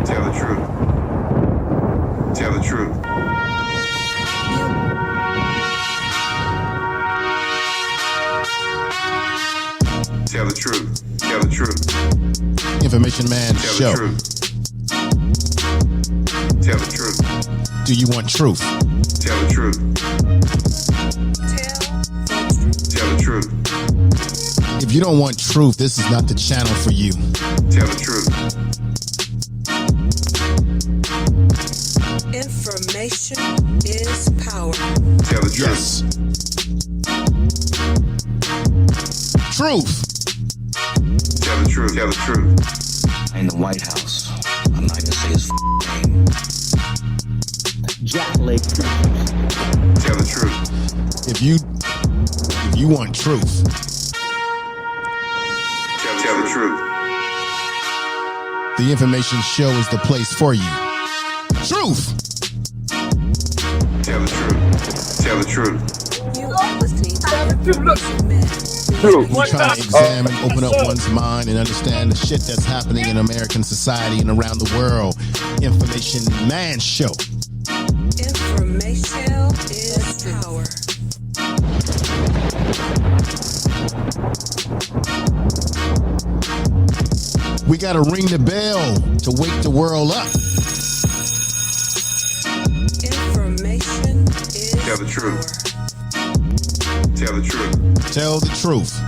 Tell the truth. Tell the truth. Tell the truth. Tell the truth. Information Man Tell Show. the truth. Tell the truth. Do you want truth? Tell the truth. Tell the truth. If you don't want truth, this is not the channel for you. Tell the truth. Information is power. Tell the truth. Yes. Truth. Tell the truth. Tell the truth. In the White House, I'm not gonna say his name. Jack Lake. Tell the truth. If you want truth, Tell the truth. the Information Show is the place for you. Truth. Tell the truth. Tell the truth. You are listening to Information Man. You trying to examine, open up one's mind, and understand the shit that's happening in American society and around the world. Information Man Show. Information is power. We gotta ring the bell to wake the world up. Information is Tell the truth. power. Tell the truth. Tell the truth.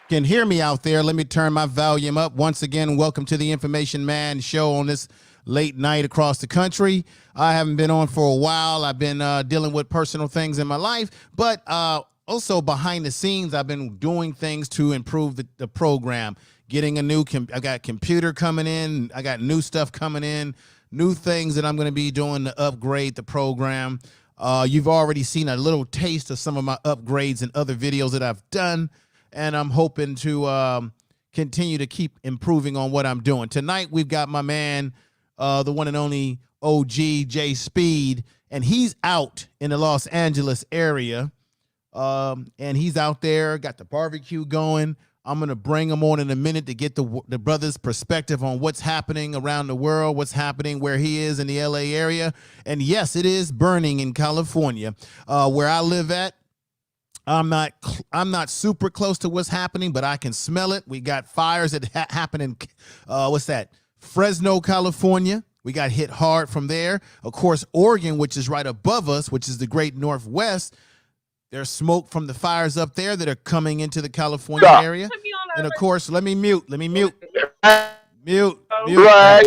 Can hear me out there? Let me turn my volume up. Once again, welcome to the Information Man Show on this late night across the country. I haven't been on for a while. I've been dealing with personal things in my life, but also behind the scenes, I've been doing things to improve the program. Getting a new, I got computer coming in. I got new stuff coming in, new things that I'm going to be doing to upgrade the program. You've already seen a little taste of some of my upgrades and other videos that I've done, and I'm hoping to continue to keep improving on what I'm doing. Tonight, we've got my man, the one and only OG JaySpeed, and he's out in the Los Angeles area, and he's out there, got the barbecue going. I'm going to bring him on in a minute to get the brother's perspective on what's happening around the world, what's happening where he is in the LA area. And yes, it is burning in California, where I live at. I'm not super close to what's happening, but I can smell it. We got fires that happen in, what's that? Fresno, California. We got hit hard from there. Of course, Oregon, which is right above us, which is the great Northwest. There's smoke from the fires up there that are coming into the California area. And of course, let me mute. Mute. Right.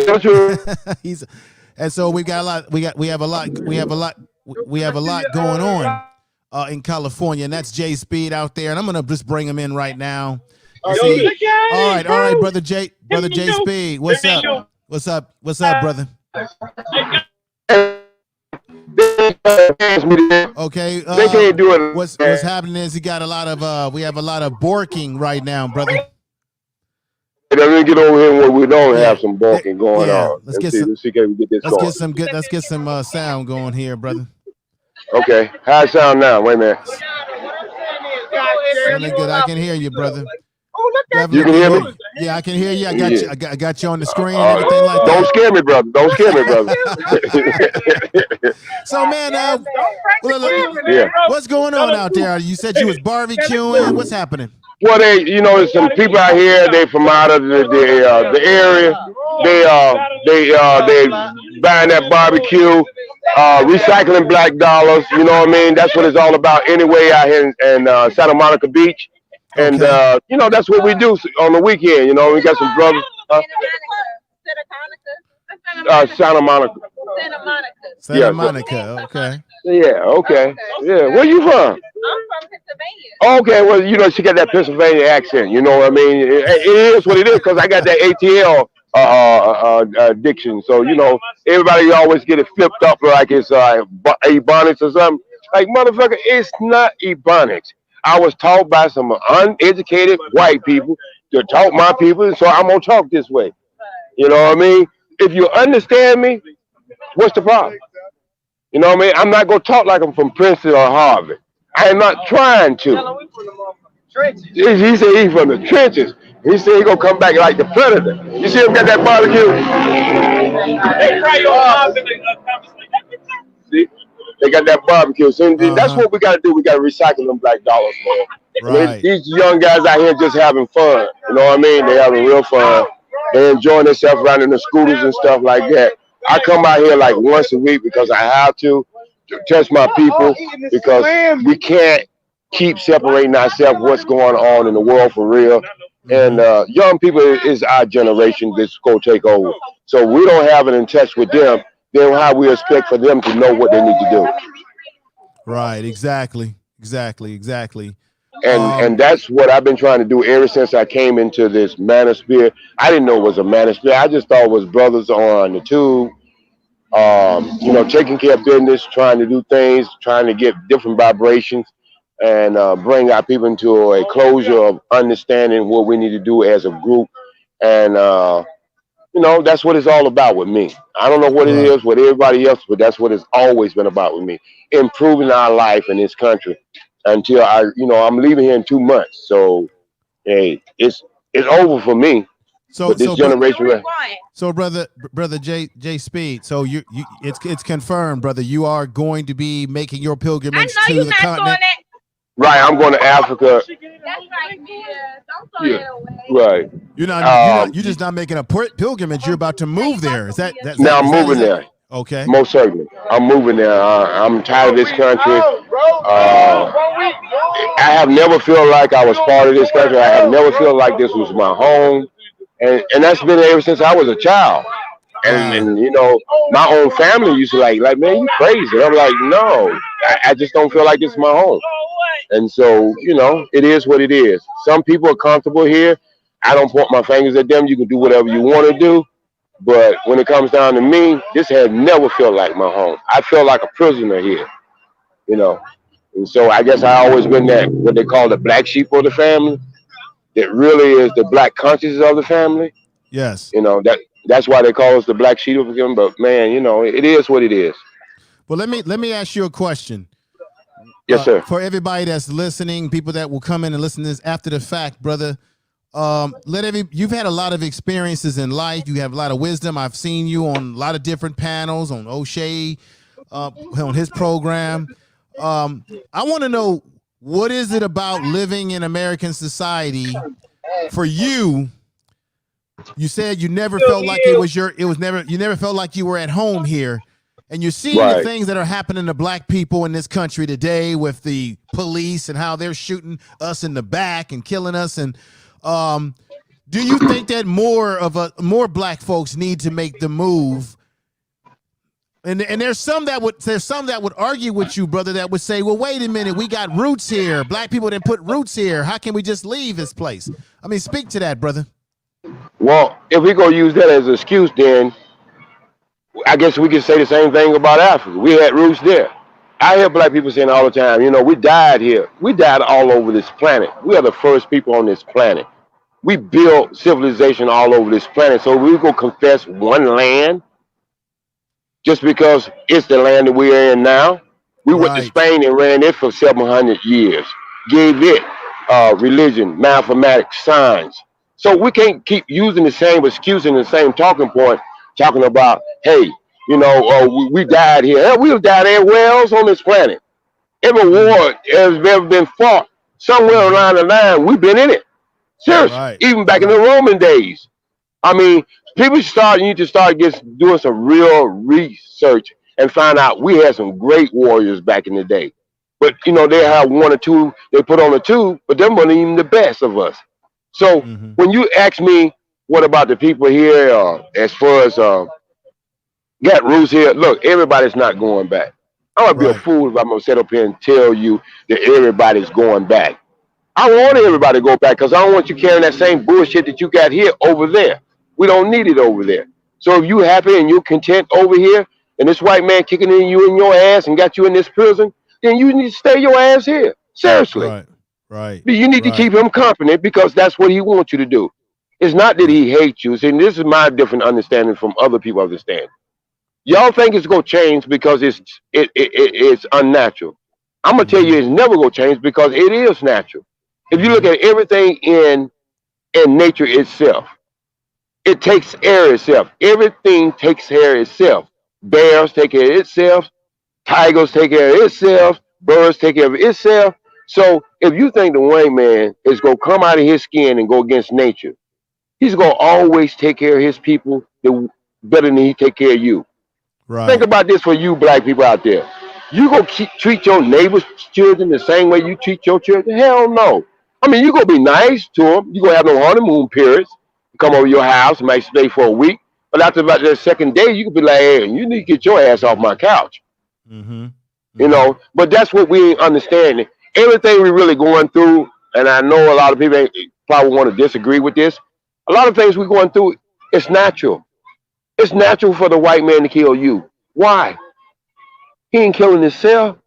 And so we got a lot. We have a lot going on in California, and that's JaySpeed out there. And I'm gonna just bring him in right now. All right, brother JaySpeed. What's up, brother? Okay, they can't do it. What's happening is we have a lot of borking right now, brother. Let me get over here where we don't have some barking going on. Let's get some sound going here, brother. Okay, how it sound now? Wait a minute. Sounding good. I can hear you, brother. You can hear me? Yeah, I can hear you. I got you on the screen and everything like that. Don't scare me, brother. Don't scare me, brother. So, man, what's going on out there? You said you was barbecuing. What's happening? Well, there's some people out here. They from out of the area. They buying that barbecue, recycling black dollars. You know what I mean? That's what it's all about. Anyway, out here in Santa Monica Beach. And, that's what we do on the weekend. You know, we got some brothers. Santa Monica. Santa Monica, okay. Yeah, okay. Yeah, where you from? I'm from Pennsylvania. Okay, well, she got that Pennsylvania accent. You know what I mean? It is what it is because I got that ATL addiction. So, everybody always get it flipped up like it's Ebonics or something. Like, motherfucker, it's not Ebonics. I was taught by some uneducated white people to talk my people, so I'm gonna talk this way. You know what I mean? If you understand me, what's the problem? You know what I mean? I'm not gonna talk like I'm from Princeton or Harvard. I am not trying to. He said he's from the trenches. He said he gonna come back like the predator. You see him got that barbecue? See? They got that barbecue. So that's what we gotta do. We gotta recycle them black dollars, man. Right. These young guys out here just having fun. You know what I mean? They having real fun. They're enjoying themselves riding the scooters and stuff like that. I come out here like once a week because I have to touch my people, because we can't keep separating ourselves what's going on in the world for real. And young people is our generation that's going to take over. So we don't have it in touch with them. Then how we expect for them to know what they need to do. Right. Exactly. And that's what I've been trying to do ever since I came into this manosphere. I didn't know it was a manosphere. I just thought it was brothers on the tube, you know, taking care of business, trying to do things, trying to get different vibrations, and bring our people into a closure of understanding what we need to do as a group. And, you know, that's what it's all about with me. I don't know what it is with everybody else, but that's what it's always been about with me. Improving our life in this country until I'm leaving here in 2 months. So, hey, it's over for me. So with this generation. So brother JaySpeed. So it's confirmed, brother. You are going to be making your pilgrimage to the continent. Right, I'm going to Africa. That's right, man. Don't throw that away. Right. You're just not making a pilgrimage. You're about to move there. Is that now I'm moving there. Okay. Most certainly. I'm moving there. I'm tired of this country. I have never felt like I was part of this country. I have never felt like this was my home. And that's been ever since I was a child. And you know, my own family used to like, man, you crazy. I'm like, no, I just don't feel like this is my home. And so, you know, it is what it is. Some people are comfortable here. I don't point my fingers at them. You can do whatever you want to do. But when it comes down to me, this has never felt like my home. I feel like a prisoner here, you know. And so I guess I always been that, what they call the black sheep of the family. That really is the black consciousness of the family. Yes. You know, that's why they call us the black sheep of them. But man, you know, it is what it is. Well, let me ask you a question. Yes, sir. For everybody that's listening, people that will come in and listen to this after the fact, brother, you've had a lot of experiences in life. You have a lot of wisdom. I've seen you on a lot of different panels, on O'Shea, on his program. I want to know, what is it about living in American society for you? You said you never felt like you never felt like you were at home here. And you're seeing the things that are happening to black people in this country today with the police and how they're shooting us in the back and killing us. And do you think that more black folks need to make the move? And there's some that would argue with you, brother, that would say, well, wait a minute, we got roots here. Black people didn't put roots here. How can we just leave this place? I mean, speak to that, brother. Well, if we go use that as an excuse, then I guess we could say the same thing about Africa. We had roots there. I hear black people saying all the time, you know, we died here. We died all over this planet. We are the first people on this planet. We built civilization all over this planet. So we go confess one land just because it's the land that we're in now. We went to Spain and ran it for 700 years. Gave it religion, mathematics, science. So we can't keep using the same excuse and the same talking point, talking about, hey, you know, we died here. Hell, we've died everywhere else on this planet. Every war has ever been fought somewhere around the line, we've been in it. Seriously, even back in the Roman days. I mean, people need to start doing some real research and find out we had some great warriors back in the day. But, you know, they have one or two, they put on the two, but them weren't even the best of us. So when you ask me, what about the people here as far as got roots here? Look, everybody's not going back. I'm going to be a fool if I'm going to sit up here and tell you that everybody's going back. I want everybody to go back because I don't want you carrying that same bullshit that you got here over there. We don't need it over there. So if you happy and you're content over here and this white man kicking in your ass and got you in this prison, then you need to stay your ass here. Seriously. Right. You need to keep him company because that's what he wants you to do. It's not that he hates you. See, this is my different understanding from other people understand. Y'all think it's gonna change because it's unnatural. I'm gonna tell you it's never gonna change because it is natural. If you look at everything in nature itself, it takes care of itself. Everything takes care of itself. Bears take care of itself. Tigers take care of itself. Birds take care of itself. So if you think the white man is gonna come out of his skin and go against nature, he's gonna always take care of his people better than he take care of you. Think Right. about this for you black people out there. You gonna treat your neighbor's children the same way you treat your children? Hell no. I mean, you gonna be nice to them. You gonna have no honeymoon periods. Come over your house, might stay for a week, but after about the second day, you could be like, "Hey, you need to get your ass off my couch." Mm-hmm. You know. But that's what we ain't understanding. Everything we really going through, and I know a lot of people probably want to disagree with this. A lot of things we're going through, it's natural. It's natural for the white man to kill you. Why? He ain't killing himself.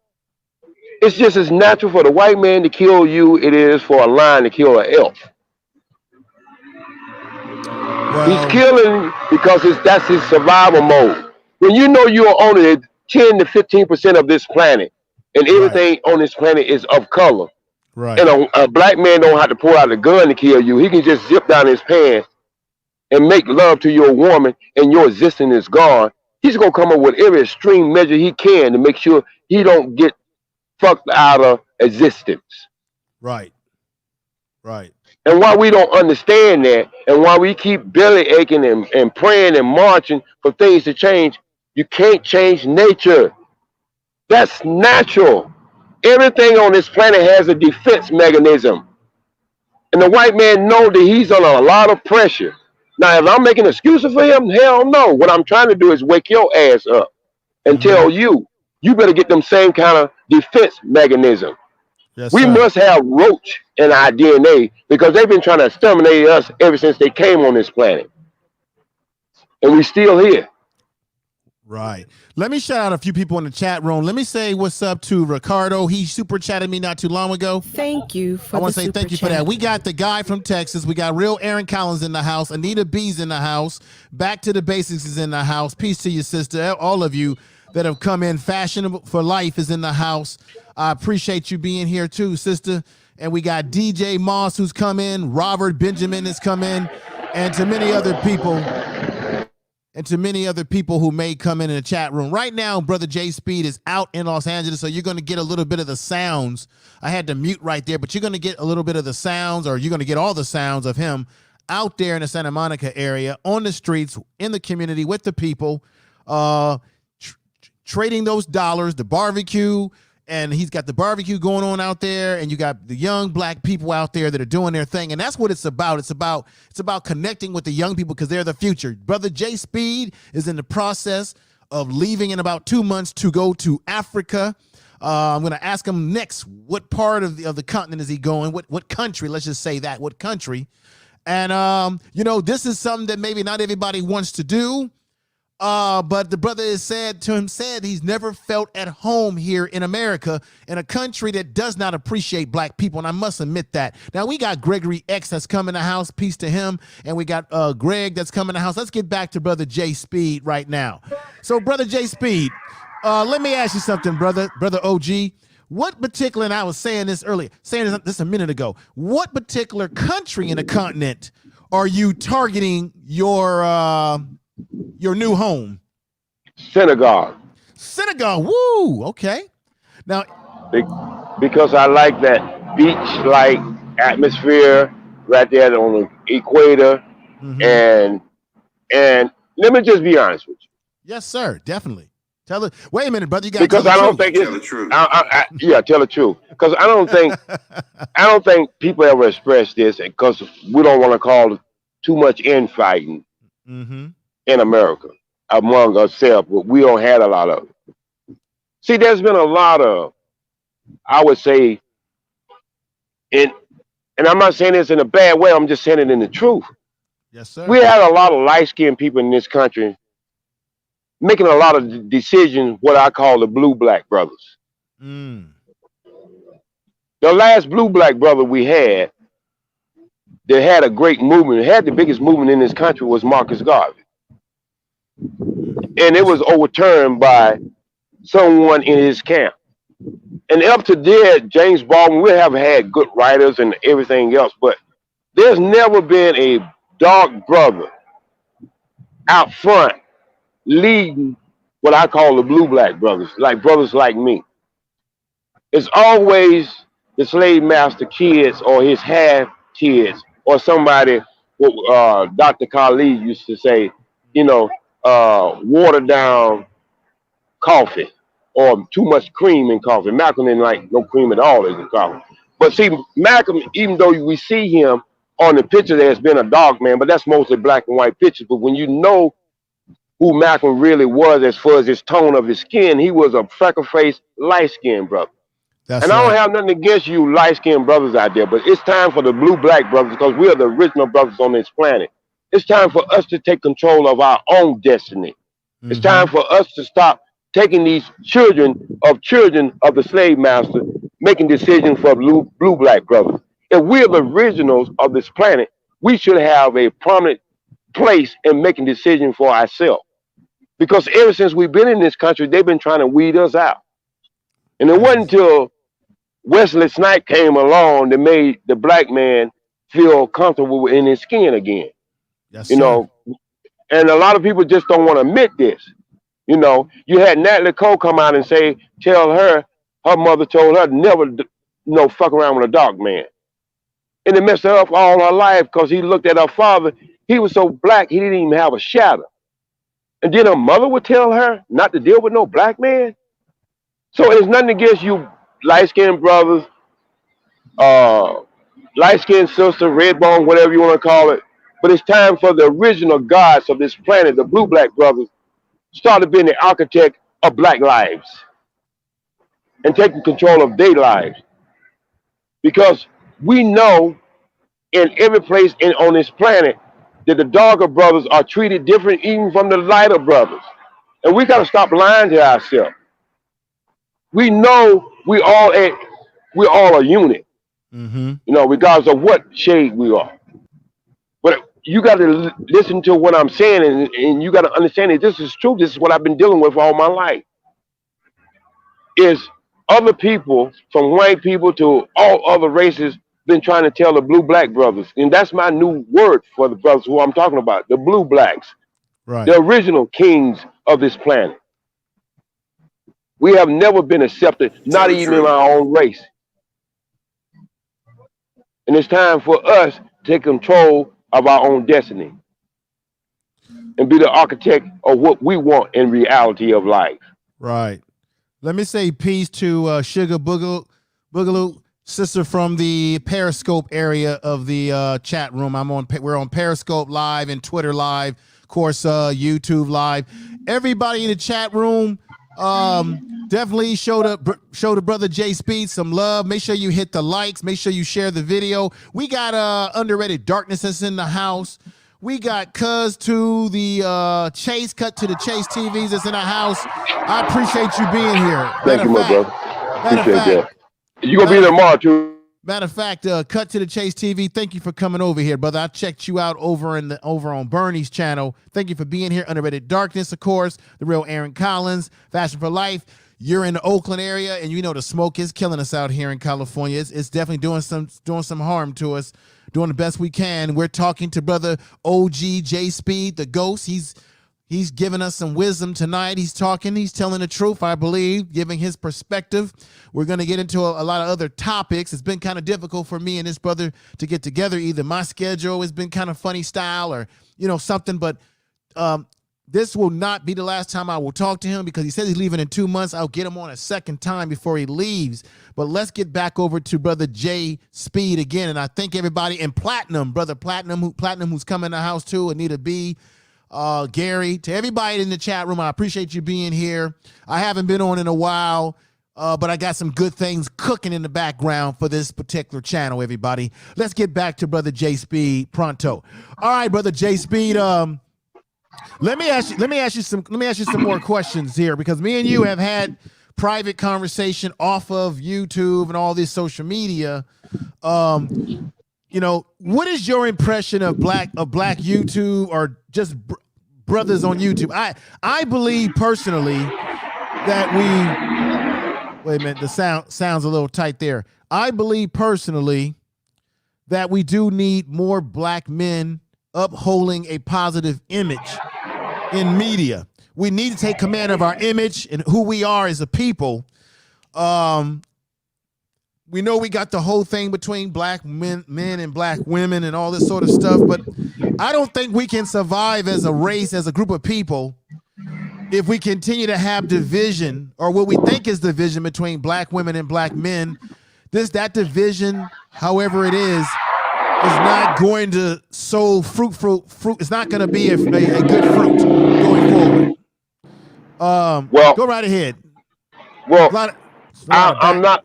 It's just as natural for the white man to kill you it is for a lion to kill an elk. He's Well, killing because that's his survival mode. When you know you're only 10 to 15% of this planet, and right. everything on this planet is of color, Right. and a black man don't have to pull out a gun to kill you. He can just zip down his pants and make love to your woman, and your existence is gone. He's gonna come up with every extreme measure he can to make sure he don't get fucked out of existence. Right. Right. And why we don't understand that, and why we keep belly aching and praying and marching for things to change, you can't change nature. That's natural. Everything on this planet has a defense mechanism. And the white man knows that he's under a lot of pressure. Now, if I'm making excuses for him, hell no. What I'm trying to do is wake your ass up and tell you, you better get them same kind of defense mechanism. Yes, We sir. must have roach in our DNA because they've been trying to exterminate us ever since they came on this planet. And we still here. Right. Let me shout out a few people in the chat room. Let me say what's up to Ricardo. He super chatted me not too long ago. Thank you for I want the to say super thank you for chat. that. We got the guy from Texas. We got real Aaron Collins in the house. Anita B's in the house. Back to the Basics is in the house. Peace to your sister. All of you that have come in. Fashionable for Life is in the house. I appreciate you being here too, sister. And we got DJ Moss who's come in. Robert Benjamin has come in. And to many other people. And to many other people who may come in the chat room. Right now, Brother JaySpeed is out in Los Angeles, so you're going to get a little bit of the sounds. I had to mute right there, but you're going to get a little bit of the sounds, or you're going to get all the sounds of him out there in the Santa Monica area, on the streets, in the community, with the people, trading those dollars, the barbecue, and he's got the barbecue going on out there, and you got the young black people out there that are doing their thing, and that's what it's about. It's about connecting with the young people because they're the future. Brother JaySpeed is in the process of leaving in about 2 months to go to Africa. I'm going to ask him next what part of the continent is he going, what country, let's just say that, what country. And, you know, this is something that maybe not everybody wants to do. But the brother has said he's never felt at home here in America, in a country that does not appreciate black people. And I must admit that. Now we got Gregory X that's come in the house, peace to him. And we got Greg that's coming in the house. Let's get back to Brother JaySpeed right now. So Brother JaySpeed, let me ask you something, brother OG. What particular, and I was saying this earlier, saying this a minute ago, what particular country in the continent are you targeting your new home? Senegal. Senegal. Woo. Okay. Now, Because I like that beach-like atmosphere right there on the equator. And let me just be honest with you. yes, sir. Definitely. Tell it. Wait a minute, brother. You got Because I don't think Tell the truth. yeah, tell the truth. Because I don't think people ever express this, because we don't want to call too much infighting in America among ourselves, but we don't have a lot of it. See, there's been a lot of, I would say, and I'm not saying this in a bad way, I'm just saying it in the truth. Yes, sir. We had a lot of light-skinned people in this country making a lot of decisions, what I call the blue-black brothers. The last blue-black brother we had that had a great movement, had the biggest movement in this country, was Marcus Garvey. and it was overturned by someone in his camp. And up to there, James Baldwin, we have had good writers and everything else, but there's never been a dark brother out front leading what I call the blue black brothers like me. It's always the slave master kids or his half kids or somebody, what Dr. Khalid used to say, watered down coffee or too much cream in coffee. Malcolm didn't like no cream at all in coffee. But see, Malcolm, even though we see him on the picture, there's been a dark man, but that's mostly black and white pictures. But when you know who Malcolm really was as far as his tone of his skin, he was a freckle-faced, light-skinned brother. That's and I don't have nothing against you light-skinned brothers out there, but it's time for the blue-black brothers because we are the original brothers on this planet. It's time for us to take control of our own destiny. Mm-hmm. It's time for us to stop taking these children of the slave master, making decisions for blue-black brothers. If we're the originals of this planet, we should have a prominent place in making decisions for ourselves. Because ever since we've been in this country, they've been trying to weed us out. And it wasn't until Wesley Snipes came along that made the black man feel comfortable in his skin again. Yes, and a lot of people just don't want to admit this. You had Natalie Cole come out and tell her mother told her never, fuck around with a dark man. And it messed her up all her life because he looked at her father. He was so black, he didn't even have a shadow. And then her mother would tell her not to deal with no black man. So it's nothing against you light-skinned brothers, light-skinned sister, red bone, whatever you want to call it. But it's time for the original gods of this planet, the blue-black brothers, started being the architect of black lives and taking control of their lives. Because we know in every place on this planet that the darker brothers are treated different even from the lighter brothers. And we got to stop lying to ourselves. We know we all a unit, regardless of what shade we are. But you got to listen to what I'm saying, and you got to understand that this is true. This is what I've been dealing with all my life. Is other people, from white people to all other races, been trying to tell the blue-black brothers, and that's my new word for the brothers who I'm talking about, the blue-blacks, right? The original kings of this planet. We have never been accepted, not even in our own race. And it's time for us to take control of our own destiny and be the architect of what we want in reality of life. Right. Let me say peace to Sugar Boogaloo, sister from the Periscope area of the chat room. We're on Periscope Live and Twitter Live, of course, YouTube Live. Everybody in the chat room, definitely show the brother JaySpeed some love. Make sure you hit the likes. Make sure you share the video. We got Underrated Darkness that's in the house. We got Cuz to the Cut to the Chase TVs that's in the house. I appreciate you being here. Thank you, my brother. Appreciate that. You gonna be there tomorrow too. Matter of fact, Cut to the Chase TV, thank you for coming over here, brother. I checked you out over on Bernie's channel. Thank you for being here. Underrated Darkness, of course, the real Aaron Collins, Fashion for Life. You're in the Oakland area, and you know the smoke is killing us out here in California. It's definitely doing some harm to us. Doing the best we can. We're talking to brother OG JaySpeed, the ghost. He's giving us some wisdom tonight. He's telling the truth, I believe, giving his perspective. We're going to get into a lot of other topics. It's been kind of difficult for me and this brother to get together. Either my schedule has been kind of funny style or, something, but this will not be the last time I will talk to him because he says he's leaving in 2 months. I'll get him on a second time before he leaves. But let's get back over to brother JaySpeed again. And I thank everybody and brother Platinum who's coming in the house too, Anita B, Gary, to everybody in the chat room. I appreciate you being here. I haven't been on in a while, but I got some good things cooking in the background for this particular channel, everybody. Let's get back to brother JaySpeed pronto. All right, brother JaySpeed, let me ask you some more questions here because me and you have had private conversation off of YouTube and all this social media. What is your impression of black YouTube or just brothers on YouTube. I believe personally that wait a minute, the sounds a little tight there. I believe personally that we do need more black men upholding a positive image in media. We need to take command of our image and who we are as a people. We know we got the whole thing between black men and black women and all this sort of stuff, but I don't think we can survive as a race, as a group of people, if we continue to have division, or what we think is division between black women and black men. That division, however it is not going to sow fruit. It's not going to be a good fruit going forward. Well, go right ahead. Well, I'm not.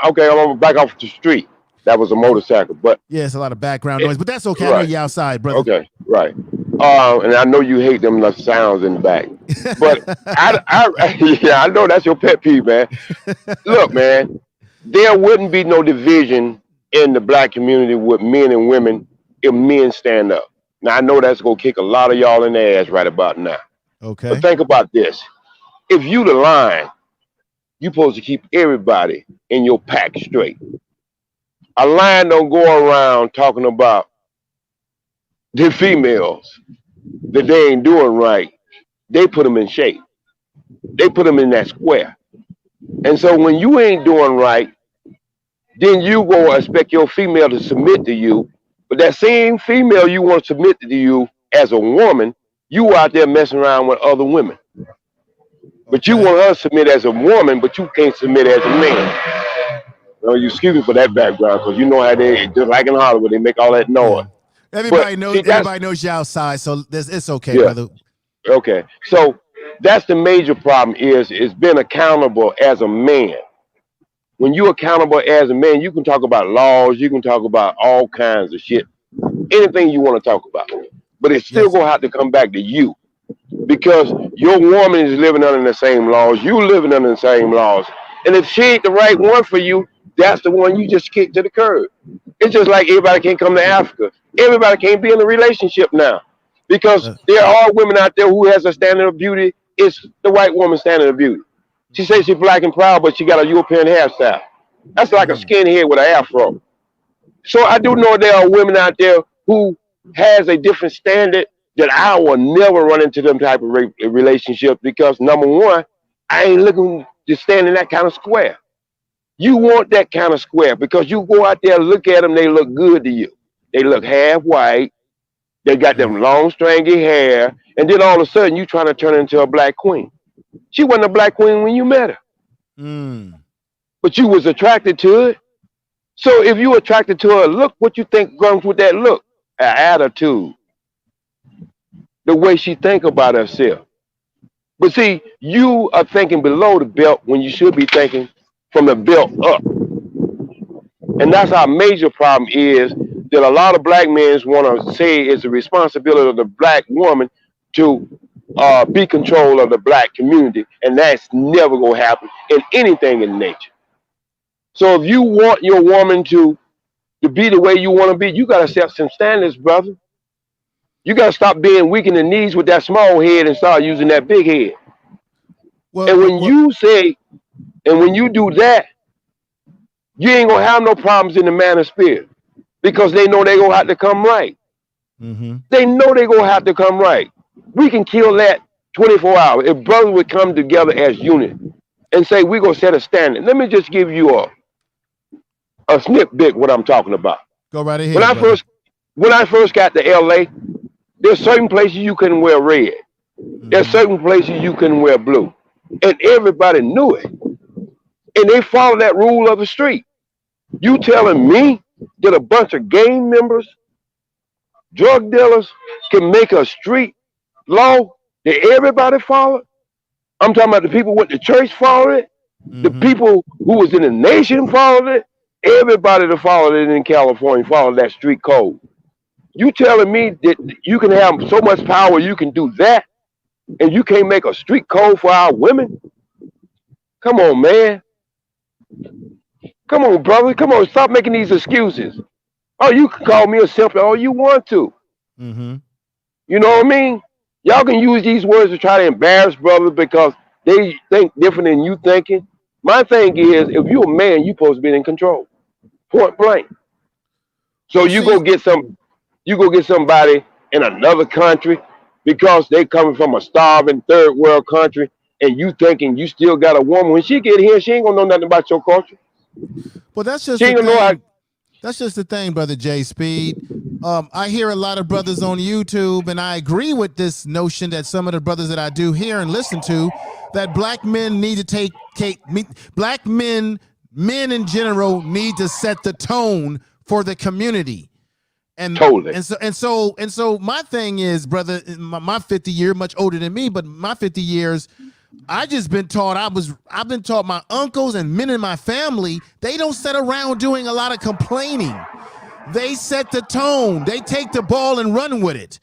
Okay, I'm gonna back off the street. That was a motorcycle, but yeah, it's a lot of background noise, but that's okay. Right. I know you're outside, brother. Okay, right. And I know you hate them sounds in the back, but yeah, I know that's your pet peeve, man. Look, man, there wouldn't be no division in the black community with men and women if men stand up. Now I know that's gonna kick a lot of y'all in the ass right about now. Okay. But think about this: if you the lion, you're supposed to keep everybody in your pack straight. A lion don't go around talking about the females that they ain't doing right. They put them in shape. They put them in that square. And so when you ain't doing right, then you go expect your female to submit to you. But that same female you want to submit to you as a woman, you out there messing around with other women. But you want her to submit as a woman, but you can't submit as a man. You excuse me for that background, because you know how they, just like in Hollywood, they make all that noise. Everybody knows you're outside, so it's okay, brother. Okay, so that's the major problem is being accountable as a man. When you're accountable as a man, you can talk about laws, you can talk about all kinds of shit, anything you want to talk about, but it's still gonna have to come back to you. Because your woman is living under the same laws, you living under the same laws. And if she ain't the right one for you, that's the one you just kick to the curb. It's just like everybody can't come to Africa. Everybody can't be in a relationship now. Because there are women out there who has a standard of beauty. It's the white woman's standard of beauty. She says she's black and proud, but she got a European hairstyle. That's like a skinhead with an afro. So I do know there are women out there who has a different standard that I will never run into them type of relationship, because number one, I ain't looking to stand in that kind of square. You want that kind of square because you go out there, look at them, they look good to you. They look half white, they got them long stringy hair, and then all of a sudden you trying to turn into a black queen. She wasn't a black queen when you met her. But you was attracted to it. So if you attracted to her look, what you think comes with that look? An attitude. The way she think about herself. But see, you are thinking below the belt when you should be thinking from the belt up. And that's our major problem, is that a lot of black men want to say it's the responsibility of the black woman to be control of the black community. And that's never going to happen in anything in nature. So if you want your woman to be the way you want to be, you got to set some standards, brother. You got to stop being weak in the knees with that small head and start using that big head. Well, and when you do that, you ain't going to have no problems in the man of spirit, because they know they're going to have to come right. They know they're going to have to come right. We can kill that 24 hours. If brothers would come together as unit and say, we're going to set a standard. Let me just give you a snippet what I'm talking about. Go right ahead. When I first got to LA, there's certain places you couldn't wear red. There's certain places you couldn't wear blue. And everybody knew it. And they followed that rule of the street. You telling me that a bunch of gang members, drug dealers can make a street law that everybody followed? I'm talking about the people who went to church followed it. The people who was in the nation followed it. Everybody that followed it in California followed that street code. You telling me that you can have so much power, you can do that, and you can't make a street code for our women? Come on, man. Come on, brother. Come on, stop making these excuses. Oh, you can call me a simple all you want to. You know what I mean? Y'all can use these words to try to embarrass brothers because they think different than you thinking. My thing is, if you're a man, you're supposed to be in control, point blank. So Well, see, you go get somebody in another country because they coming from a starving third world country, and you thinking you still got a woman. When she get here, she ain't gonna know nothing about your culture. well, that's just She the ain't gonna know how. thing. That's just the thing, brother JaySpeed. I hear a lot of brothers on YouTube, and I agree with this notion that some of the brothers that I do hear and listen to, that black men need to black men in general need to set the tone for the community. And Totally. and so my thing is, brother, my 50 year, much older than me, but my 50 years, I just been taught I've been taught my uncles and men in my family, they don't sit around doing a lot of complaining. They set the tone. They take the ball and run with it.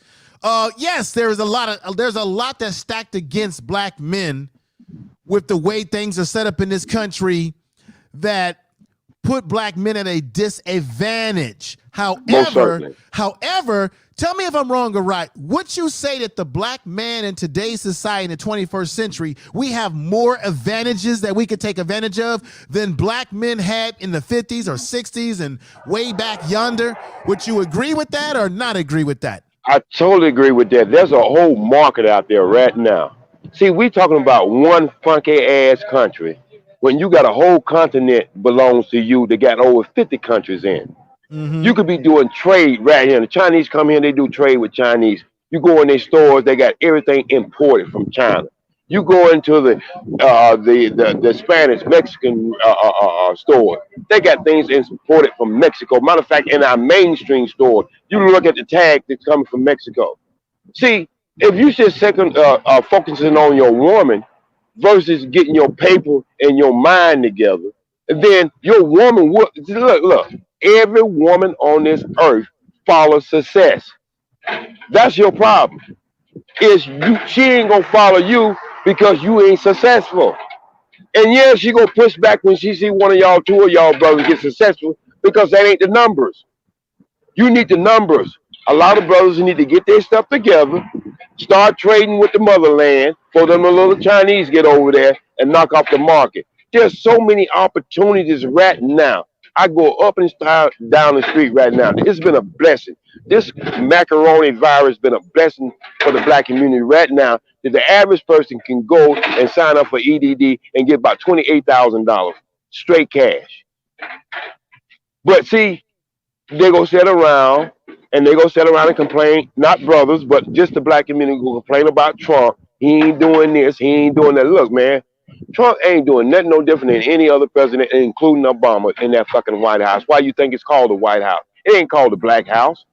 Yes, there's a lot that's stacked against black men with the way things are set up in this country that put black men at a disadvantage. However, tell me if I'm wrong or right. Would you say that the black man in today's society in the 21st century, we have more advantages that we could take advantage of than black men had in the 50s or 60s and way back yonder? Would you agree with that or not agree with that? I totally agree with that. There's a whole market out there right now. See, we talking about one funky ass country when you got a whole continent belongs to you that got over 50 countries in. You could be doing trade right here. The Chinese come here, they do trade with Chinese. You go in their stores, they got everything imported from China. You go into the Spanish, Mexican store, they got things imported from Mexico. Matter of fact, in our mainstream store, you look at the tag that's coming from Mexico. See, if you just focusing on your woman versus getting your paper and your mind together, then your woman would look. Every woman on this earth follows success. That's your problem. She ain't gonna follow you because you ain't successful. And yeah, she gonna push back when she see one of y'all, two of y'all brothers get successful because that ain't the numbers. You need the numbers. A lot of brothers need to get their stuff together, start trading with the motherland for them little Chinese get over there and knock off the market. There's so many opportunities right now. I go up and down the street right now. It's been a blessing. This macaroni virus has been a blessing for the black community right now that the average person can go and sign up for EDD and get about $28,000 straight cash. But see, they go sit around and complain, not brothers, but just the black community who complain about Trump. He ain't doing this, he ain't doing that. Look, man, Trump ain't doing nothing no different than any other president, including Obama, in that fucking White House. Why you think it's called the White House? It ain't called the Black House.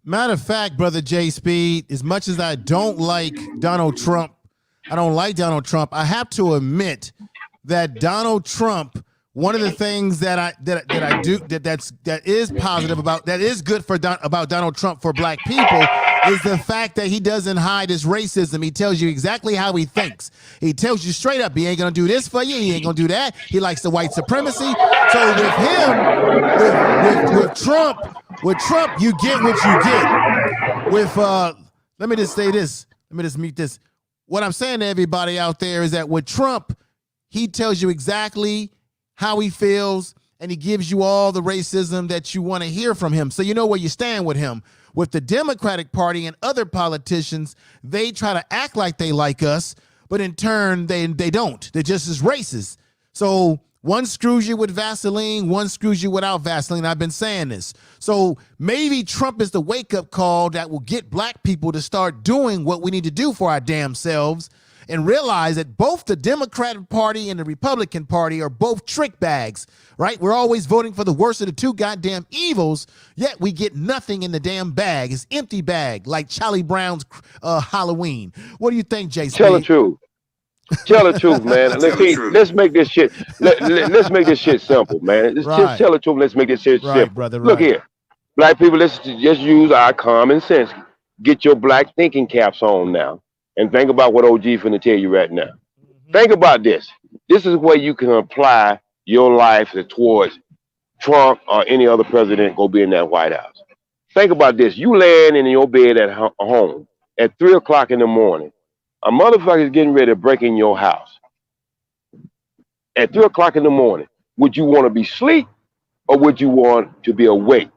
Matter of fact, brother JaySpeed, as much as I don't like Donald Trump, I have to admit that Donald Trump, one of the things that is positive about, that is good about Donald Trump for black people, is the fact that he doesn't hide his racism. He tells you exactly how he thinks. He tells you straight up, he ain't gonna do this for you, he ain't gonna do that. He likes the white supremacy. So with him, with Trump, you get what you get. With let me just say this. Let me just meet this. What I'm saying to everybody out there is that with Trump, he tells you exactly how he feels, and he gives you all the racism that you want to hear from him. So you know where you stand with him. With the Democratic Party and other politicians, they try to act like they like us, but in turn, they don't. They're just as racist. So one screws you with Vaseline, one screws you without Vaseline. I've been saying this. So maybe Trump is the wake-up call that will get black people to start doing what we need to do for our damn selves, and realize that both the Democratic Party and the Republican Party are both trick bags, right? We're always voting for the worst of the two goddamn evils, yet we get nothing in the damn bag. It's empty bag, like Charlie Brown's Halloween. What do you think, JaySpeed? Tell the truth. Tell the truth, man. Let's make this shit. Let's make this shit simple, man. Just tell the truth. Let's make this shit simple. Brother, Look here, black people. Let's just use our common sense. Get your black thinking caps on now. And think about what OG finna tell you right now. Think about this. This is where you can apply your life towards Trump or any other president go be in that White House. Think about this. You laying in your bed at home. at 3 o'clock in the morning, a motherfucker is getting ready to break in your house. At 3 o'clock in the morning, would you want to be asleep or would you want to be awake?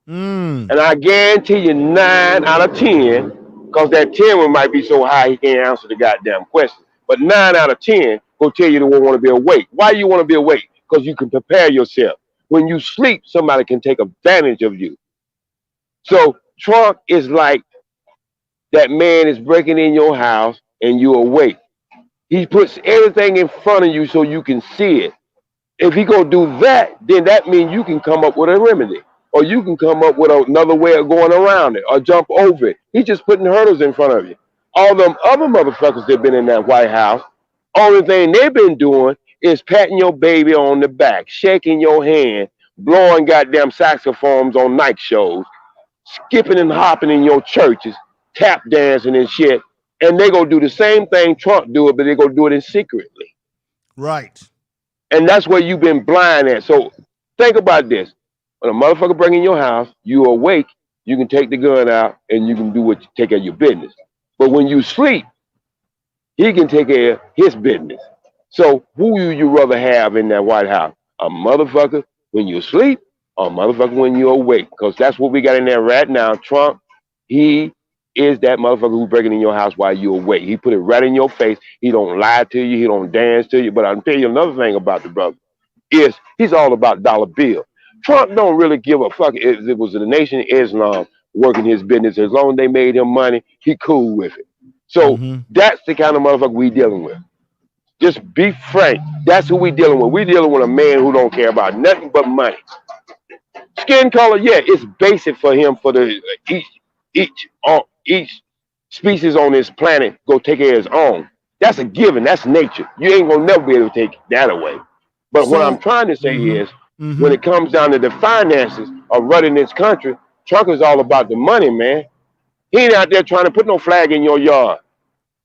And I guarantee you 9 out of 10, because that 10 one might be so high he can't answer the goddamn question. But 9 out of 10 will tell you they won't want to be awake. Why do you want to be awake? Because you can prepare yourself. When you sleep, somebody can take advantage of you. So Trump is like that man is breaking in your house and you're awake. He puts everything in front of you so you can see it. If he gonna do that, then that means you can come up with a remedy, or you can come up with another way of going around it, or jump over it. He's just putting hurdles in front of you. All them other motherfuckers that been in that White House, only thing they've been doing is patting your baby on the back, shaking your hand, blowing goddamn saxophones on night shows, skipping and hopping in your churches, tap dancing and shit. And they gonna do the same thing Trump do it, but they gonna do it in secretly. Right. And that's where you've been blind at. So think about this. When a motherfucker bring in your house, you awake, you can take the gun out and you can do what you take care of your business. But when you sleep, he can take care of his business. So who would you rather have in that White House? A motherfucker when you sleep or a motherfucker when you're awake? Because that's what we got in there right now. Trump, he is that motherfucker who's breaking in your house while you're awake. He put it right in your face. He don't lie to you. He don't dance to you. But I'll tell you another thing about the brother is he's all about dollar bill. Trump don't really give a fuck if it was the Nation of Islam working his business. As long as they made him money, he cool with it. So that's the kind of motherfucker we dealing with. Just be frank. That's who we dealing with. We dealing with a man who don't care about nothing but money. Skin color, yeah, it's basic for him for the each species on this planet go take care of his own. That's a given. That's nature. You ain't gonna never be able to take that away. But what I'm trying to say is, when it comes down to the finances of running this country, Trump is all about the money, man. He ain't out there trying to put no flag in your yard.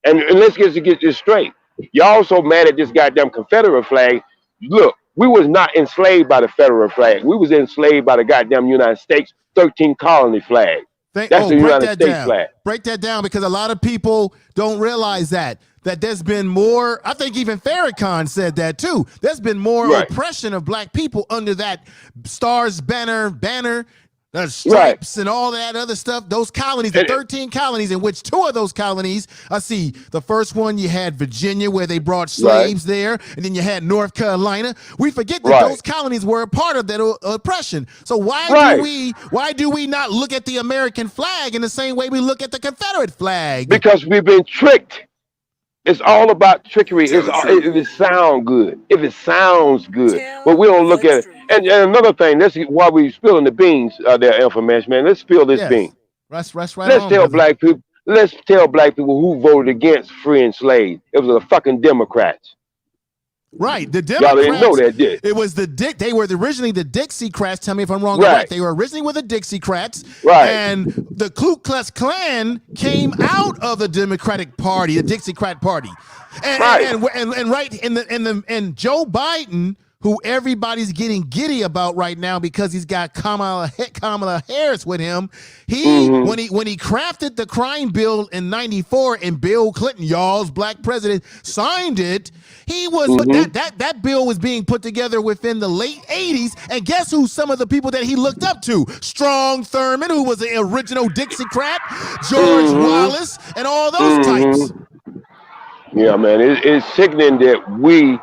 And let's get this straight. Y'all so mad at this goddamn Confederate flag. Look, we was not enslaved by the federal flag. We was enslaved by the goddamn United States 13 colony flag. That's the United States flag. Break that down, because a lot of people don't realize that there's been more. I think even Farrakhan said that too. There's been more oppression of black people under that stars banner, stripes and all that other stuff. Those colonies, the 13 colonies, in which 2 of those colonies, I see the first one, you had Virginia, where they brought slaves there, and then you had North Carolina. We forget that those colonies were a part of that oppression. So why do we not look at the American flag in the same way we look at the Confederate flag? Because we've been tricked. It's all about trickery. If it sounds good. If it sounds good. But we don't look at it. And another thing, that's why we spilling the beans, there, information, man. Let's spill this bean. Let's tell black people. Let's tell black people who voted against freeing slaves. It was the fucking Democrats. Right, the Democrats. Y'all didn't know that, did? It was they were originally the Dixiecrats. Tell me if I'm wrong. Right. They were originally with the Dixiecrats. Right. And the Ku Klux Klan came out of the Democratic Party, the Dixiecrat Party. And Joe Biden, who everybody's getting giddy about right now because he's got Kamala Harris with him. When he crafted the crime bill in '94 and Bill Clinton, y'all's black president, signed it, he was that bill was being put together within the late '80s. And guess who some of the people that he looked up to? Strong Thurman, who was the original Dixiecrat, George Wallace, and all those types. Yeah, man, it's sickening that we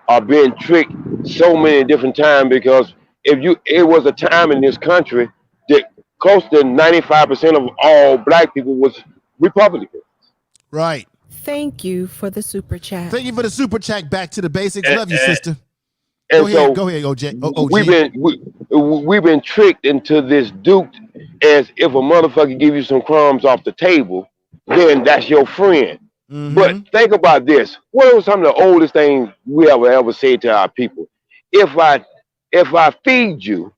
are being tricked so many different times, because it was a time in this country that close to 95% of all black people was Republican. Right. Thank you for the super chat. Thank you for the super chat. Back to the basics. Love you, sister. And go ahead, OJ. We've been tricked into this duped, as if a motherfucker give you some crumbs off the table, then that's your friend. But think about this. What was some of the oldest things we ever said to our people? If I feed you,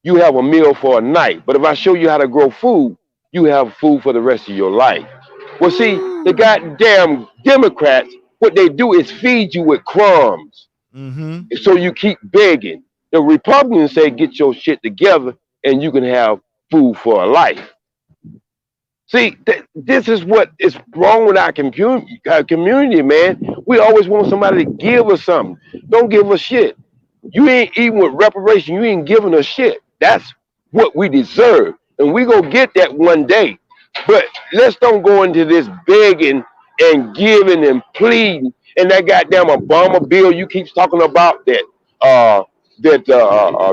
you have a meal for a night. But if I show you how to grow food, you have food for the rest of your life. Well, see, the goddamn Democrats, what they do is feed you with crumbs. So you keep begging. The Republicans say, get your shit together and you can have food for a life. See, this is what is wrong with our community, man. We always want somebody to give us something. Don't give us shit. You ain't even with reparation. You ain't giving us shit. That's what we deserve, and we gonna get that one day. But let's don't go into this begging and giving and pleading. And that goddamn Obama bill you keep talking about that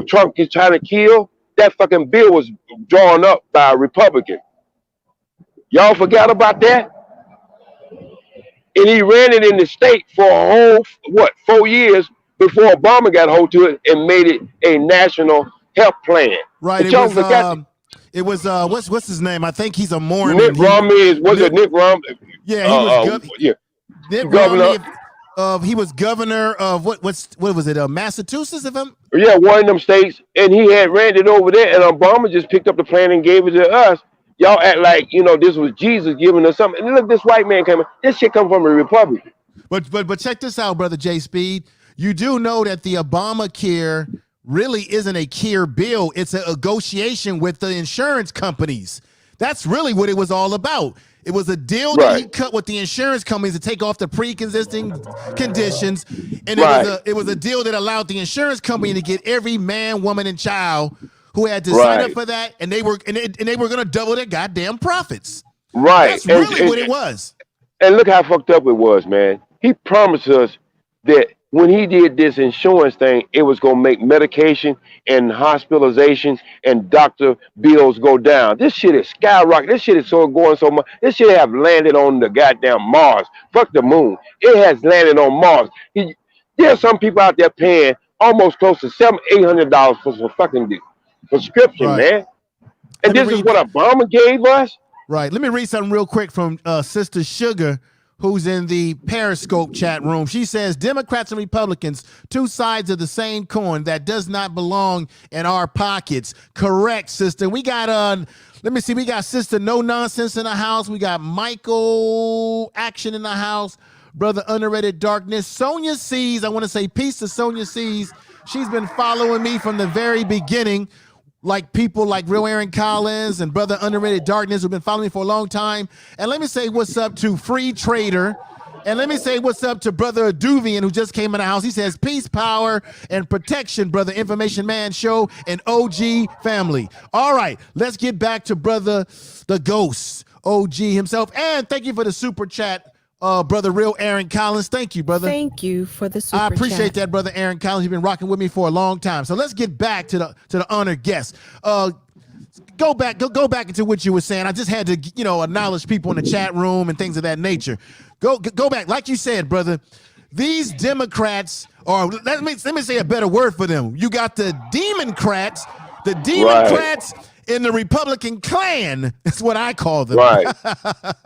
Trump is trying to kill. That fucking bill was drawn up by a Republican. Y'all forgot about that? And he ran it in the state for a whole, 4 years before Obama got hold to it and made it a national health plan. Right. But y'all forgot. It was what's his name? I think he's a Mormon. Nick Romney was it Nick Romney? Yeah, he was Nick governor. Romney, he was governor of what was it? Massachusetts, if I'm one of them states, and he had ran it over there, and Obama just picked up the plan and gave it to us. Y'all act like this was Jesus giving us something. And look, this white man coming. This shit come from a Republican. But check this out, brother JaySpeed. You do know that the Obamacare really isn't a care bill. It's a negotiation with the insurance companies. That's really what it was all about. It was a deal that he cut with the insurance companies to take off the pre-existing conditions, and it was a deal that allowed the insurance company to get every man, woman, and child who had to sign up for that, and they were going to double their goddamn profits. Right. That's really what it was. And look how fucked up it was, man. He promised us that when he did this insurance thing, it was going to make medication and hospitalizations and doctor bills go down. This shit is skyrocketing. This shit is going so much. This shit have landed on the goddamn Mars. Fuck the moon. It has landed on Mars. There's some people out there paying almost close to $700-800 for some fucking prescription, man. And this is what Obama gave us? Right. Let me read something real quick from Sister Sugar, who's in the Periscope chat room. She says, Democrats and Republicans, two sides of the same coin that does not belong in our pockets. Correct, sister. We got, let me see, we got Sister No Nonsense in the house. We got Michael Action in the house. Brother Underrated Darkness. Sonia Sees, I want to say peace to Sonia Sees. She's been following me from the very beginning. Like people like Real Aaron Collins and Brother Underrated Darkness who've been following me for a long time. And let me say what's up to Free Trader. And let me say what's up to Brother Aduvian, who just came in the house. He says, peace, power, and protection, Brother Information Man Show and OG family. All right, let's get back to Brother the Ghost, OG himself. And thank you for the super chat, Brother Real Aaron Collins. Thank you, brother. Thank you for the super I appreciate chat. that, Brother Aaron Collins. You've been rocking with me for a long time. So let's get back to the honored guest. Go back into what you were saying. I just had to, acknowledge people in the chat room and things of that nature. Go back, like you said, brother. These Democrats, or let me say a better word for them. You got the Democrats, in the Republican clan. That's what I call them. Right.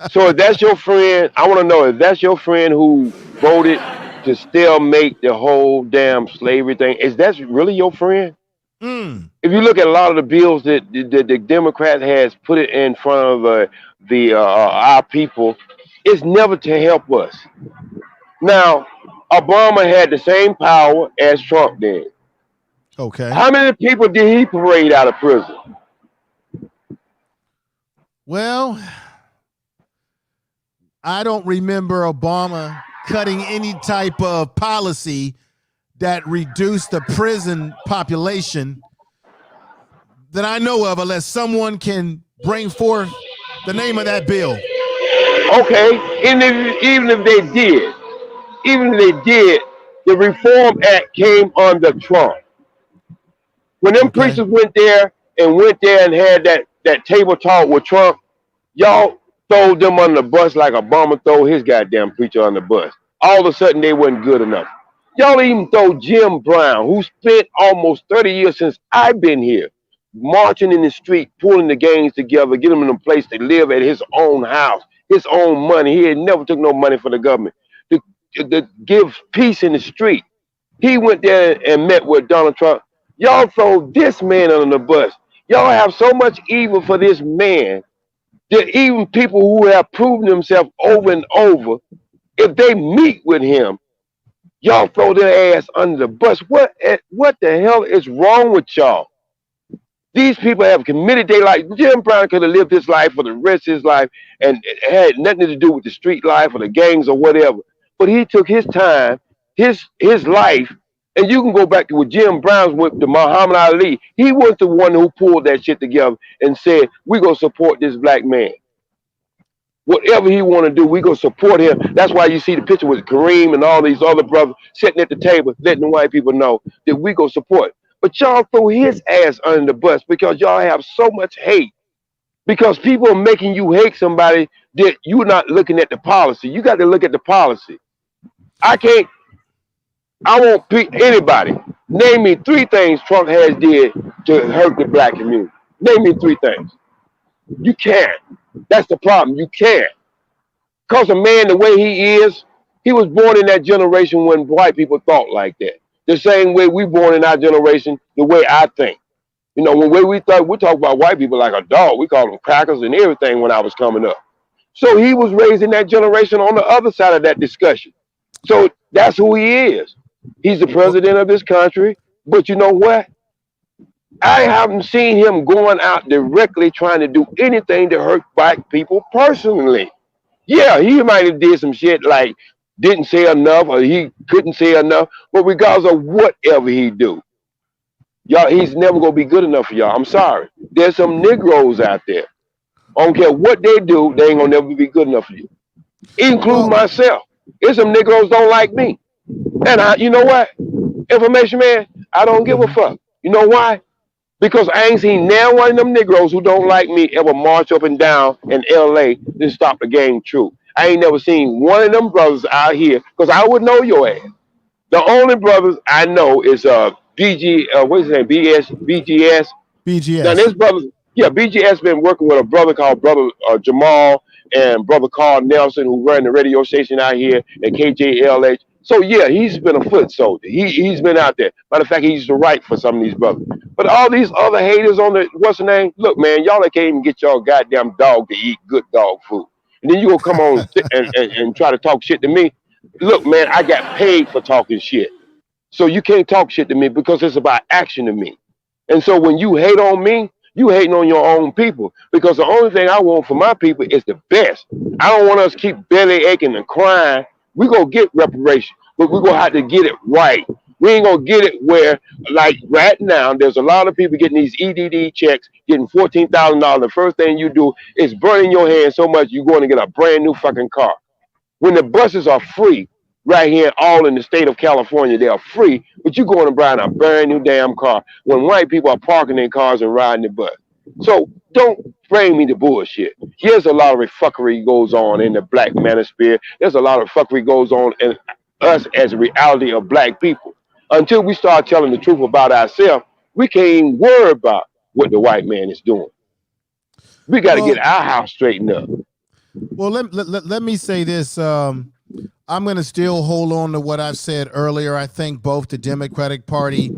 So if that's your friend, I want to know if that's your friend who voted to stalemate the whole damn slavery thing. Is that really your friend? If you look at a lot of the bills that the Democrat has put it in front of our people, it's never to help us. Now, Obama had the same power as Trump did. Okay. How many people did he parade out of prison? Well, I don't remember Obama cutting any type of policy that reduced the prison population that I know of, unless someone can bring forth the name of that bill. Okay, even if they did, the Reform Act came under Trump. When them preachers went there and had that table talk with Trump, y'all throw them on the bus like Obama threw his goddamn preacher on the bus. All of a sudden, they wasn't good enough. Y'all even throw Jim Brown, who spent almost 30 years since I've been here, marching in the street, pulling the gangs together, getting them in a place to live at his own house, his own money. He had never took no money from the government to give peace in the street. He went there and met with Donald Trump. Y'all throw this man under the bus. Y'all have so much evil for this man that even people who have proven themselves over and over, if they meet with him, y'all throw their ass under the bus. What the hell is wrong with y'all? These people have committed their life. Jim Brown could have lived his life for the rest of his life and it had nothing to do with the street life or the gangs or whatever. But he took his time, his life, and you can go back to what Jim Brown went to Muhammad Ali. He was the one who pulled that shit together and said, we're going to support this black man. Whatever he want to do, we gonna support him. That's why you see the picture with Kareem and all these other brothers sitting at the table, letting the white people know that we go support. But y'all throw his ass under the bus because y'all have so much hate. Because people are making you hate somebody that you're not looking at the policy. You got to look at the policy. I won't pick anybody. Name me 3 things Trump has did to hurt the black community. Name me 3 things. You can't. That's the problem. You can't. Because a man, the way he is, he was born in that generation when white people thought like that. The same way we born in our generation, the way I think. You know, when we talk about white people like a dog, we call them crackers and everything when I was coming up. So he was raised in that generation on the other side of that discussion. So that's who he is. He's the president of this country. But you know what? I haven't seen him going out directly trying to do anything to hurt black people personally. Yeah, he might have did some shit like didn't say enough or he couldn't say enough, but regardless of whatever he do, y'all, he's never gonna be good enough for y'all. I'm sorry. There's some Negroes out there. I don't care what they do, they ain't gonna never be good enough for you. Including myself. There's some Negroes don't like me. And you know what? Information man, I don't give a fuck. You know why? Because I ain't seen now one of them Negroes who don't like me ever march up and down in LA to stop the game true. I ain't never seen one of them brothers out here, because I would know your ass. The only brothers I know is what's his name? BGS. BGS. Now this brother, yeah, BGS been working with a brother called Brother Jamal and Brother Carl Nelson, who run the radio station out here at KJLH. So yeah, he's been a foot soldier. He's been out there. Matter of fact, he used to write for some of these brothers. But all these other haters on the what's the name? Look, man, y'all can't even get y'all goddamn dog to eat good dog food. And then you gonna come on and try to talk shit to me. Look, man, I got paid for talking shit. So you can't talk shit to me because it's about action to me. And so when you hate on me, you hating on your own people. Because the only thing I want for my people is the best. I don't want us to keep belly aching and crying. We're going to get reparation, but we're going to have to get it right. We ain't going to get it where, like right now, there's a lot of people getting these EDD checks, getting $14,000. The first thing you do is burning your hands so much you're going to get a brand new fucking car. When the buses are free, right here, all in the state of California, they are free, but you're going to buy a brand new damn car when white people are parking their cars and riding the bus. So don't bring me the bullshit. Here's a lot of fuckery goes on in the black manosphere. There's a lot of fuckery goes on in us as a reality of black people. Until we start telling the truth about ourselves, we can't even worry about what the white man is doing. We got to get our house straightened up. Well, let me say this. I'm going to still hold on to what I've said earlier. I think both the Democratic Party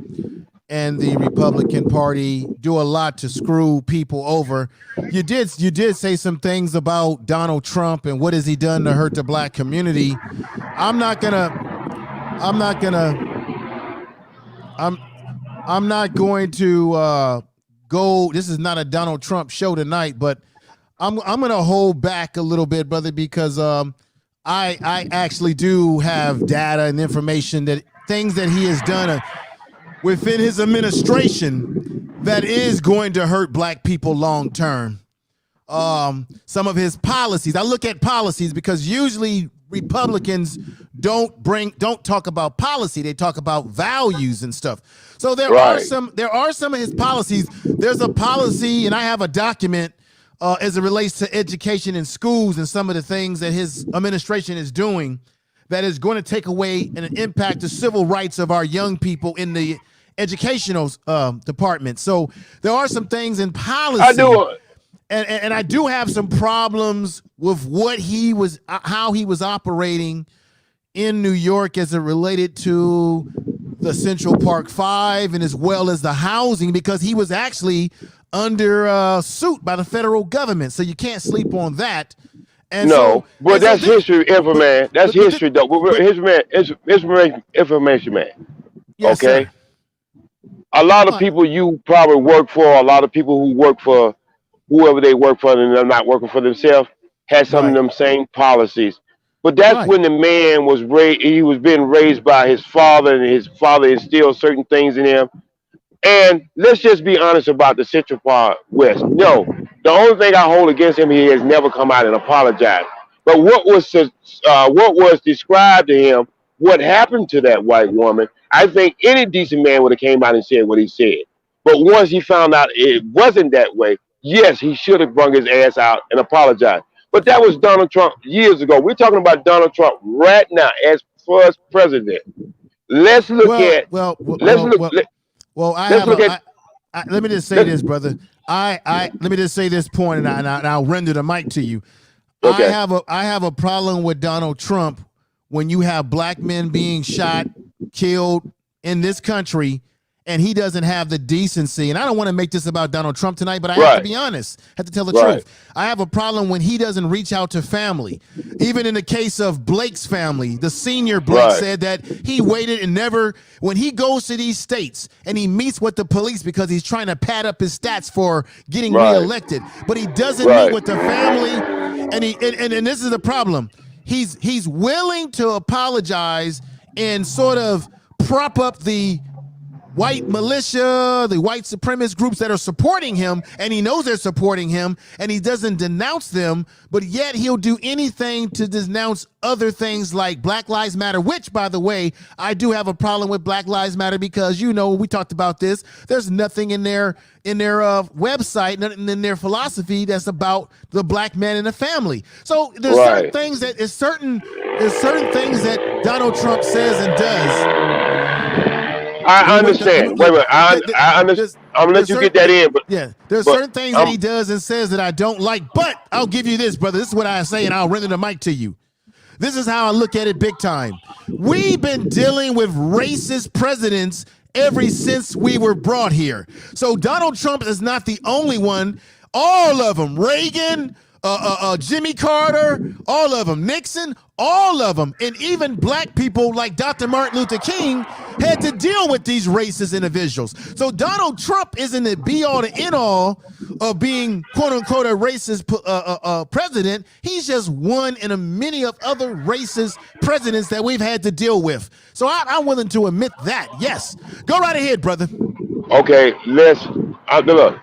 and the Republican Party do a lot to screw people over. You did say some things about Donald Trump and what has he done to hurt the black community. I'm not going to go. This is not a Donald Trump show tonight, but I'm going to hold back a little bit, brother, because I actually do have data and information that things that he has done within his administration that is going to hurt black people long term. Some of his policies, I look at policies because usually Republicans don't talk about policy. They talk about values and stuff. So there are some of his policies. There's a policy, and I have a document as it relates to education in schools and some of the things that his administration is doing that is going to take away and impact the civil rights of our young people in the educational department. So there are some things in policy. I do. And I do have some problems with what he was, how he was operating in New York as it related to the Central Park 5 and as well as the housing, because he was actually under suit by the federal government. So you can't sleep on that. And no, but that's history, man. That's history, though. History, man. Information, man. Yes, okay. Sir. a lot of people you probably work for, a lot of people who work for whoever they work for and they're not working for themselves, had some of them same policies. But that's when the man was raised, he was being raised by his father, and his father instilled certain things in him. And let's just be honest about the Central Park West. No, the only thing I hold against him, he has never come out and apologized. But what was described to him, what happened to that white woman, I think any decent man would have came out and said what he said. But once he found out it wasn't that way, yes, he should have brung his ass out and apologized. But that was Donald Trump years ago. We're talking about Donald Trump right now as first president. Let's look at. Let me just say this, brother. Let me just say this point, and I'll render the mic to you. Okay. I have a problem with Donald Trump when you have black men being shot, killed in this country, and he doesn't have the decency. And I don't want to make this about Donald Trump tonight, but I have to be honest, have to tell the truth. I have a problem when he doesn't reach out to family. Even in the case of Blake's family, the senior Blake said that he waited and never, when he goes to these states and he meets with the police because he's trying to pad up his stats for getting reelected, but he doesn't meet with the family. And this is the problem. He's willing to apologize and sort of prop up the white militia, the white supremacist groups that are supporting him, and he knows they're supporting him, and he doesn't denounce them, but yet he'll do anything to denounce other things like Black Lives Matter, which, by the way, I do have a problem with Black Lives Matter because, you know, we talked about this. There's nothing in their website, nothing in their philosophy that's about the black man in the family. So there's certain things that there's certain things that Donald Trump says and does. I understand. Wait. I understand. I'm gonna let you get that in, but there's certain things that he does and says that I don't like. But I'll give you this, brother. This is what I say, and I'll render the mic to you. This is how I look at it, big time. We've been dealing with racist presidents ever since we were brought here. So Donald Trump is not the only one. All of them, Reagan, Jimmy Carter, all of them, Nixon, all of them, and even black people like Dr. Martin Luther King had to deal with these racist individuals. So Donald Trump isn't the be-all to end-all of being quote-unquote a racist president. He's just one in a many of other racist presidents that we've had to deal with. So I'm willing to admit that. Yes. Go right ahead, brother. Okay, look,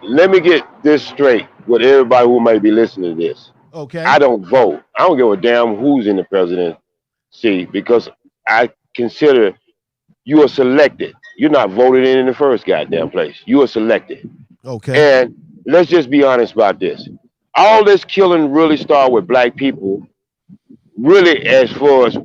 let me get this straight with everybody who might be listening to this. Okay. I don't vote. I don't give a damn who's in the presidency because I consider you are selected. You're not voted in the first goddamn place. You are selected. Okay. And let's just be honest about this. All this killing really started with black people. Really, as far as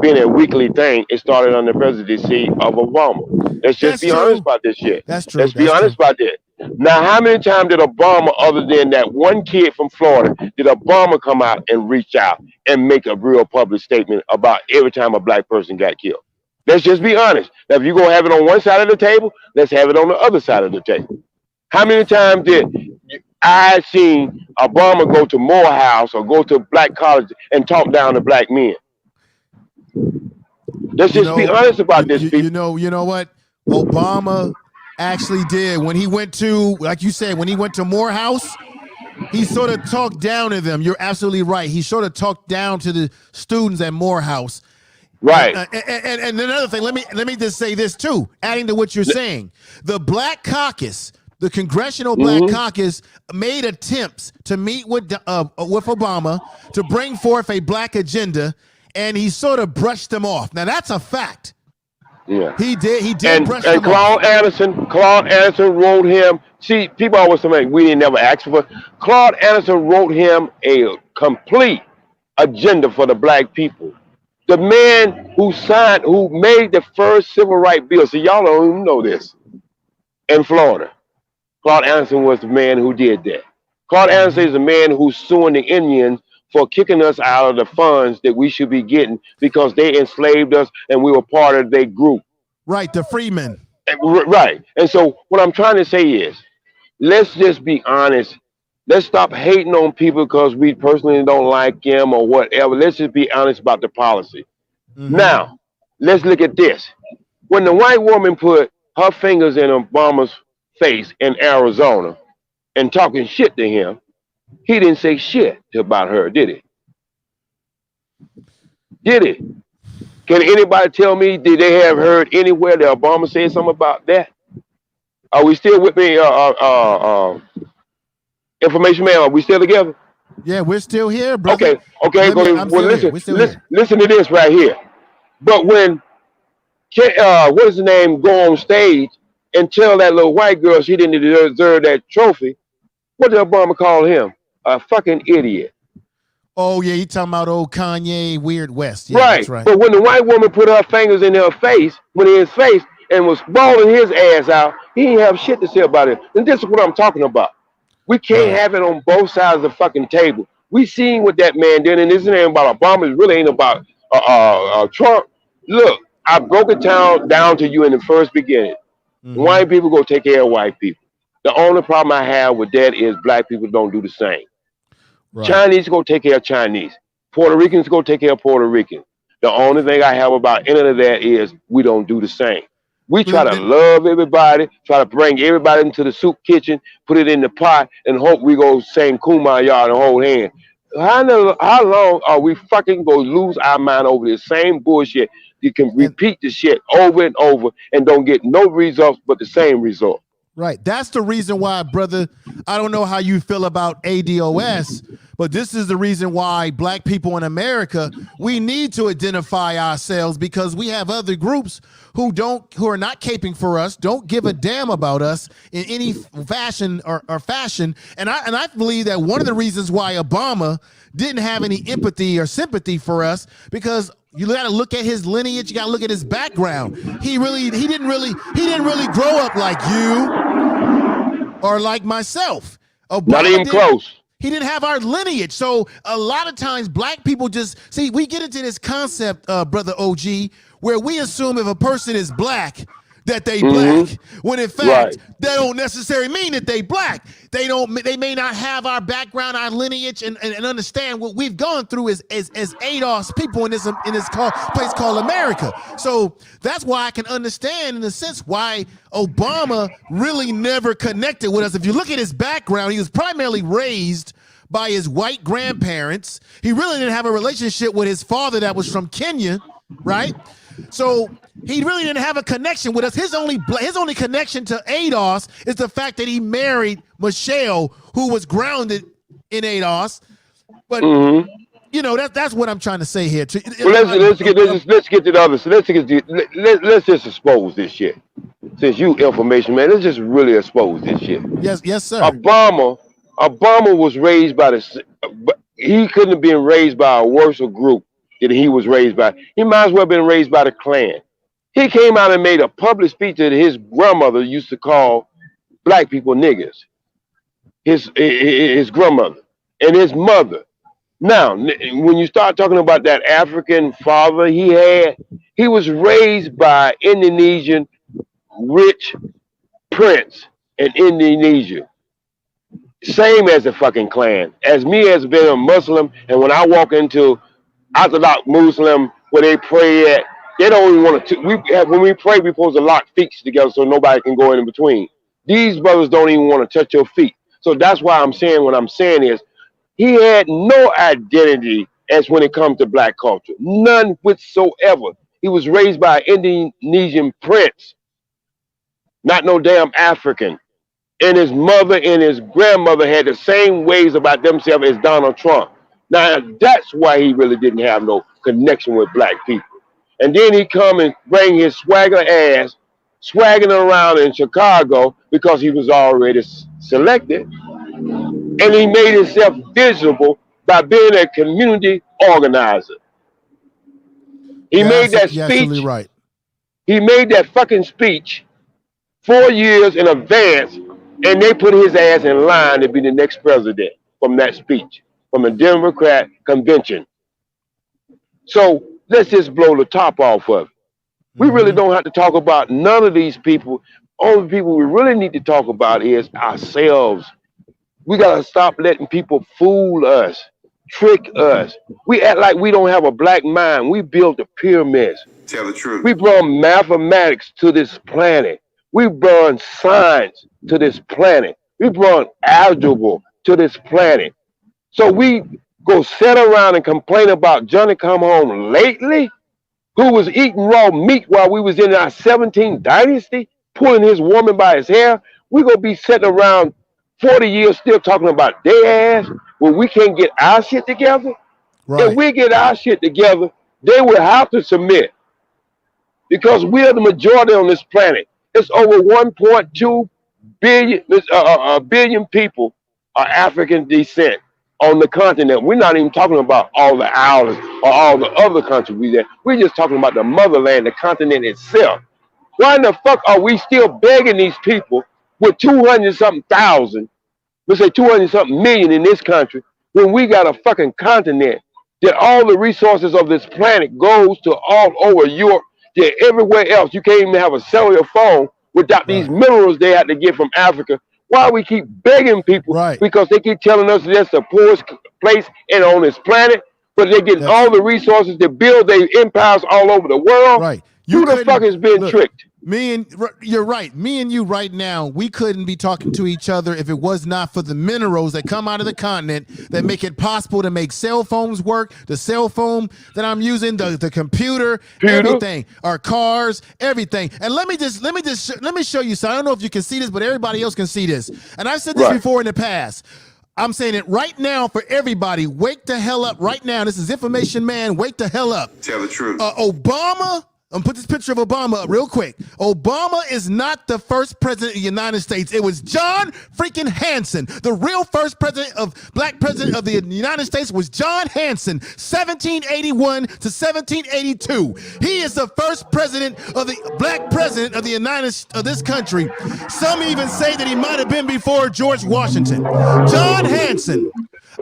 being a weekly thing, it started on the presidency of Obama. Let's just be honest about this shit. That's true. Let's be honest about that. Now, how many times did Obama, other than that one kid from Florida, did Obama come out and reach out and make a real public statement about every time a black person got killed? Let's just be honest. Now, if you're going to have it on one side of the table, let's have it on the other side of the table. How many times did I seen Obama go to Morehouse or go to black college and talk down to black men? Let's just be honest about this, people. You know what? Obama actually did when he went to, like you said, when he went to Morehouse, he sort of talked down to them. You're absolutely right. He sort of talked down to the students at Morehouse. Right. And another thing, let me just say this too, adding to what you're saying. The Black Caucus, the Congressional Black Caucus made attempts to meet with Obama to bring forth a black agenda, and he sort of brushed them off. Now that's a fact. Yeah, he did. Brush and Claude Anderson wrote him. See, people always say we didn't never ask for. Claude Anderson wrote him a complete agenda for the black people. The man who made the first civil rights bill. See, y'all don't even know this. In Florida, Claude Anderson was the man who did that. Claude Anderson is the man who's suing the Indians for kicking us out of the funds that we should be getting because they enslaved us and we were part of their group. Right, the freemen. Right. And so what I'm trying to say is, let's just be honest. Let's stop hating on people because we personally don't like them or whatever. Let's just be honest about the policy. Now, let's look at this. When the white woman put her fingers in Obama's face in Arizona and talking shit to him, he didn't say shit about her, did he? Did he? Can anybody tell me, did they have heard anywhere that Obama said something about that? Are we still with me, information man? Are we still together? Yeah, we're still here, brother. Okay. Listen to this right here. But when what is the name go on stage and tell that little white girl she didn't deserve that trophy, what did Obama call him? A fucking idiot. Oh yeah, you talking about old Kanye Weird West? Yeah, right. That's right. But when the white woman put her fingers in her face, and was bawling his ass out, he didn't have shit to say about it. And this is what I'm talking about. We can't have it on both sides of the fucking table. We seen what that man did, and this ain't about Obama. It really ain't about Trump. Look, I broke it down to you in the first beginning. White people go take care of white people. The only problem I have with that is black people don't do the same. Right. Chinese go take care of Chinese. Puerto Ricans go take care of Puerto Ricans. The only thing I have about any of that is we don't do the same. We try to love everybody, try to bring everybody into the soup kitchen, put it in the pot, and hope we go sing Kumbaya and hold hands. How long are we fucking going to lose our mind over the same bullshit? You can repeat the shit over and over and don't get no results but the same result. Right. That's the reason why, brother, I don't know how you feel about ADOS, but this is the reason why black people in America, we need to identify ourselves, because we have other groups who are not caping for us, don't give a damn about us in any fashion or fashion. And I believe that one of the reasons why Obama didn't have any empathy or sympathy for us, because you got to look at his lineage. You got to look at his background. He didn't really grow up like you or like myself. Obama not even close. He didn't have our lineage. So a lot of times black people just see, we get into this concept, brother OG, where we assume if a person is black, that they black, when in fact that don't necessarily mean that they black. They may not have our background, our lineage, and understand what we've gone through as ADOS people in this place called America. So that's why I can understand in a sense why Obama really never connected with us. If you look at his background, he was primarily raised by his white grandparents. He really didn't have a relationship with his father that was from Kenya, right? So he really didn't have a connection with us. His only connection to ADOS is the fact that he married Michelle, who was grounded in ADOS. But you know, that's what I'm trying to say here. Well, let's get to the other. So let's just expose this shit. Since you information man, let's just really expose this shit. Yes, sir. Obama was raised by he couldn't have been raised by a worse group that he was raised by. He might as well have been raised by the Klan. He came out and made a public speech that his grandmother used to call black people niggas. His grandmother and his mother. Now, when you start talking about that African father he was raised by Indonesian rich prince in Indonesia. Same as the fucking Klan. As me as being a Muslim, and when I walk into Orthodox Muslim where they pray at, they don't even want to. When we pray, we're supposed to lock feet together so nobody can go in between. These brothers don't even want to touch your feet. So that's why I'm saying what I'm saying is he had no identity as when it comes to black culture. None whatsoever. He was raised by an Indonesian prince, not no damn African. And his mother and his grandmother had the same ways about themselves as Donald Trump. Now, that's why he really didn't have no connection with black people. And then he come and bring his swagger ass, swagging around in Chicago because he was already selected. And he made himself visible by being a community organizer. He made that speech. Right. He made that fucking speech 4 years in advance, and they put his ass in line to be the next president from that speech, from a Democrat convention. So let's just blow the top off of it. We really don't have to talk about none of these people. Only people we really need to talk about is ourselves. We got to stop letting people fool us, trick us. We act like we don't have a black mind. We built the pyramids. Tell the truth. We brought mathematics to this planet. We brought science to this planet. We brought algebra to this planet. So we go sit around and complain about Johnny come home lately, who was eating raw meat while we was in our 17th dynasty, pulling his woman by his hair. We gonna be sitting around 40 years still talking about their ass when we can't get our shit together. Right. If we get our shit together, they will have to submit because we are the majority on this planet. It's over 1.2 billion billion people are African descent on the continent. We're not even talking about all the islands or all the other countries we there. We're just talking about the motherland, the continent itself. Why in the fuck are we still begging these people with 200 something thousand, let's say 200 something million in this country, when we got a fucking continent that all the resources of this planet goes to all over Europe, to everywhere else? You can't even have a cellular phone without these minerals they had to get from Africa. Why we keep begging people? Right. Because they keep telling us that's the poorest place on this planet, but they're getting all the resources to build their empires all over the world. Right. Who the fuck has been tricked? You're right. Me and you right now, we couldn't be talking to each other if it was not for the minerals that come out of the continent that make it possible to make cell phones work. The cell phone that I'm using, the computer, everything, our cars, everything. And let me show you. So I don't know if you can see this, but everybody else can see this. And I've said this before in the past. I'm saying it right now for everybody. Wake the hell up right now. This is Information Man. Wake the hell up. Tell the truth. Obama. I'm gonna put this picture of Obama up real quick. Obama is not the first president of the United States. It was John freaking Hanson. The real first black president of the United States was John Hanson, 1781 to 1782. He is the first president of the black president of this country. Some everybody even say that he might have been before George Washington. John Hanson.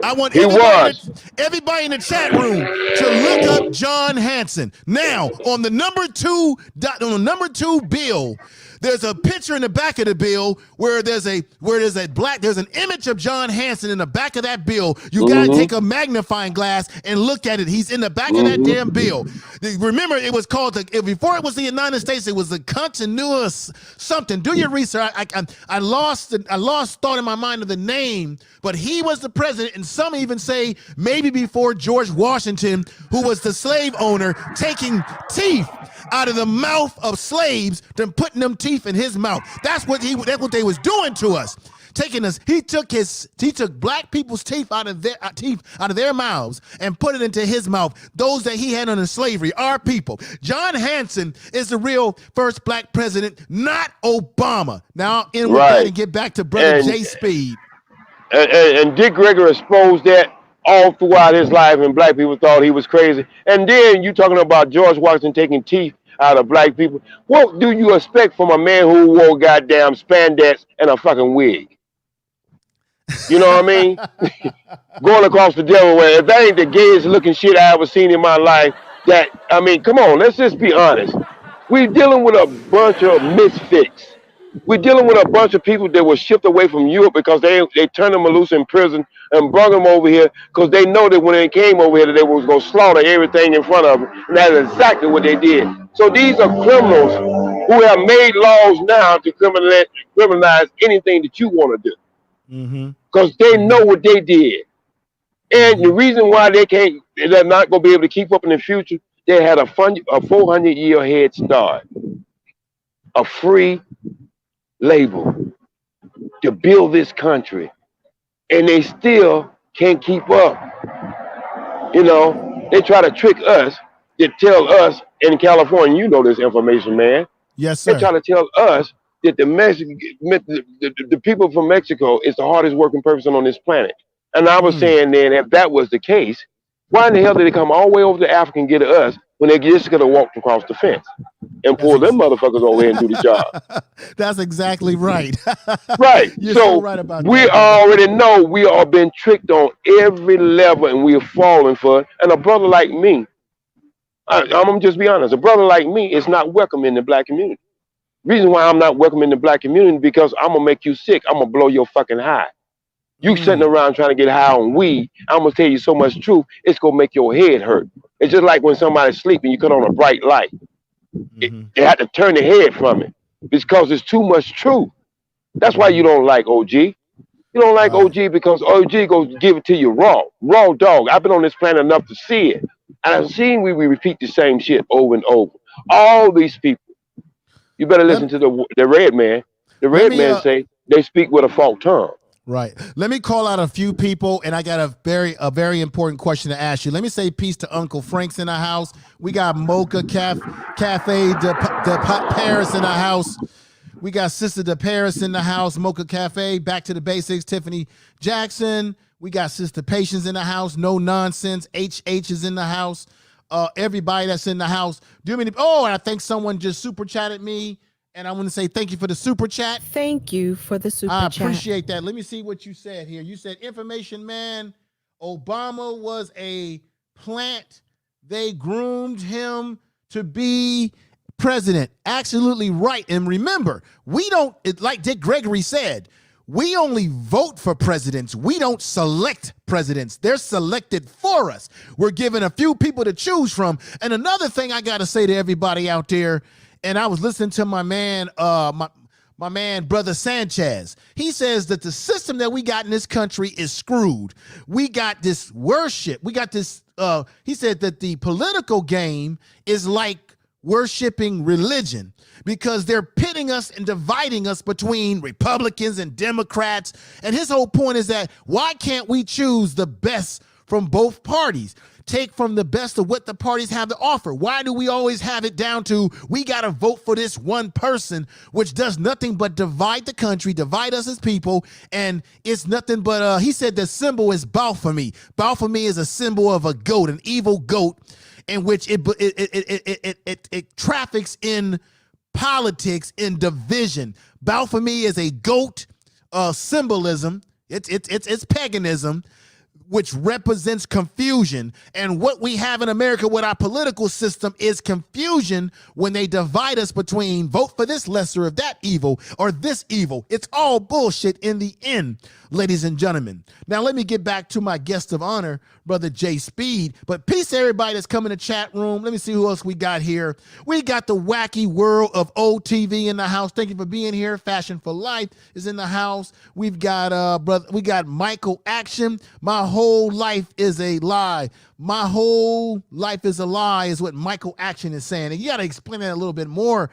I want everybody in the chat room to look up John Hanson. Now, on the number two bill, there's a picture in the back of the bill where there's an image of John Hanson in the back of that bill. You gotta take a magnifying glass and look at it. He's in the back of that damn bill. Remember, it was called before it was the United States. It was the continuous something. Do your research. I lost thought in my mind of the name, but he was the president, and some even say maybe before George Washington, who was the slave owner, taking teeth out of the mouth of slaves, then putting them teeth in his mouth. That's what they was doing to us. Taking us, he took black people's teeth out of their mouths and put it into his mouth. Those that he had under slavery, our people. John Hanson is the real first black president, not Obama. Now, in with that and get back to brother JaySpeed. And Dick Gregory exposed that all throughout his life, and black people thought he was crazy. And then you talking about George Washington taking teeth out of black people. What do you expect from a man who wore goddamn spandex and a fucking wig? You know what I mean? Going across the Delaware. If that ain't the gayest looking shit I ever seen in my life, come on, let's just be honest. We're dealing with a bunch of misfits. We're dealing with a bunch of people that were shipped away from Europe because they turned them loose in prison and brought them over here because they know that when they came over here that they was going to slaughter everything in front of them. And that's exactly what they did. So these are criminals who have made laws now to criminalize anything that you want to do. Because they know what they did. And the reason why they're not going to be able to keep up in the future, they had a 400-year head start. A free label to build this country, and they still can't keep up. You know, they try to trick us, to tell us in California, you know this information, man. Yes, sir. They try to tell us that the people from Mexico is the hardest working person on this planet. And I was saying then, if that was the case, why in the hell did they come all the way over to Africa and get to us when they just could have walked across the fence and pulled them motherfuckers over here and do the job? That's exactly right. Right. You're so right about we that. already know we are being tricked on every level, and we are falling for it. And a brother like me, I'm gonna just be honest, a brother like me is not welcome in the black community. Reason why I'm not welcome in the black community because I'm gonna make you sick. I'm gonna blow your fucking high. You sitting around trying to get high on weed, I'm gonna tell you so much truth, it's gonna make your head hurt. It's just like when somebody's sleeping, you cut on a bright light. They have to turn their head from it. because it's too much truth. That's why you don't like OG. You don't like Right. OG because OG goes give it to you raw dog. I've been on this planet enough to see it, and I've seen we repeat the same shit over and over. All these people. You better listen Let, to the red man. The let red me man say they speak with a false tongue. Right. Let me call out a few people, and I got a very important question to ask you. Let me say peace to Uncle Frank's in the house. We got Mocha Cafe de Paris in the house. We got Sister de Paris in the house. Mocha Cafe, Back to the Basics. Tiffany Jackson. We got Sister Patience in the house. No Nonsense. HH is in the house. Everybody that's in the house. And I think someone just super chatted me. And I want to say thank you for the super chat. Thank you for the super I chat. appreciate that. Let me see what you said here. You said, information man, Obama was a plant. They groomed him to be president. Absolutely right. And remember, we don't, like Dick Gregory said, we only vote for presidents. We don't select presidents. They're selected for us. We're given a few people to choose from. And another thing I got to say to everybody out there, and I was listening to my man, my man, Brother Sanchez. He says that the system that we got in this country is screwed. We got this worship. We got this, he said that the political game is like worshiping religion because they're pitting us and dividing us between Republicans and Democrats. And his whole point is that why can't we choose the best from both parties? Take from the best of what the parties have to offer. Why do we always have it down to we got to vote for this one person, which does nothing but divide the country, divide us as people, and it's nothing but, he said the symbol is Baphomet. Baphomet is a symbol of a goat, an evil goat, in which it traffics in politics, in division. Baphomet is a goat symbolism. It's paganism, which represents confusion. And what we have in America with our political system is confusion when they divide us between vote for this lesser of that evil or this evil. It's all bullshit in the end, ladies and gentlemen. Now, let me get back to my guest of honor, Brother JaySpeed. But peace to everybody that's coming to chat room. Let me see who else we got here. We got the wacky world of OTV in the house. Thank you for being here. Fashion for Life is in the house. We've got we got Michael Action. My whole life is a lie. My whole life is a lie is what Michael Action is saying. And you got to explain that a little bit more,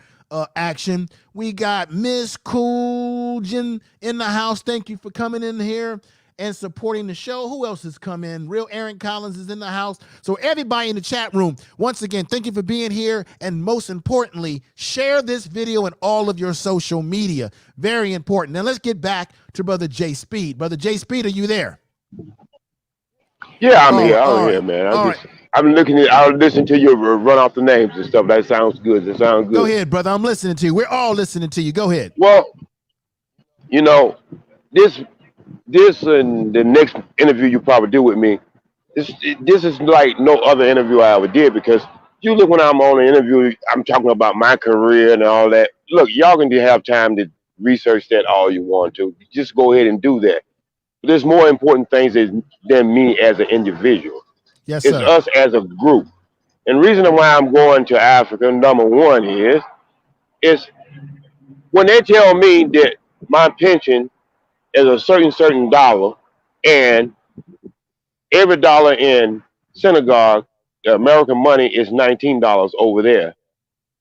Action. We got Miss Cooljan in the house. Thank you for coming in here and supporting the show. Who else has come in? Real Aaron Collins is in the house. So everybody in the chat room, once again, thank you for being here. And most importantly, share this video in all of your social media. Very important. Now let's get back to Brother JaySpeed. Brother JaySpeed, are you there? Yeah, I'm here, man. I'm looking at. I'll listen to you run off the names and stuff. That sounds good. That sounds good. Go ahead, brother. I'm listening to you. We're all listening to you. Go ahead. Well, you know, this and the next interview you probably do with me, this is like no other interview I ever did, because you look when I'm on an interview, I'm talking about my career and all that. Look, y'all can have time to research that all you want to. Just go ahead and do that. But there's more important things than me as an individual. Yes, sir. It's us as a group. And the reason why I'm going to Africa, number one, is when they tell me that my pension is a certain dollar, and every dollar in Senegal, the American money, is $19 over there,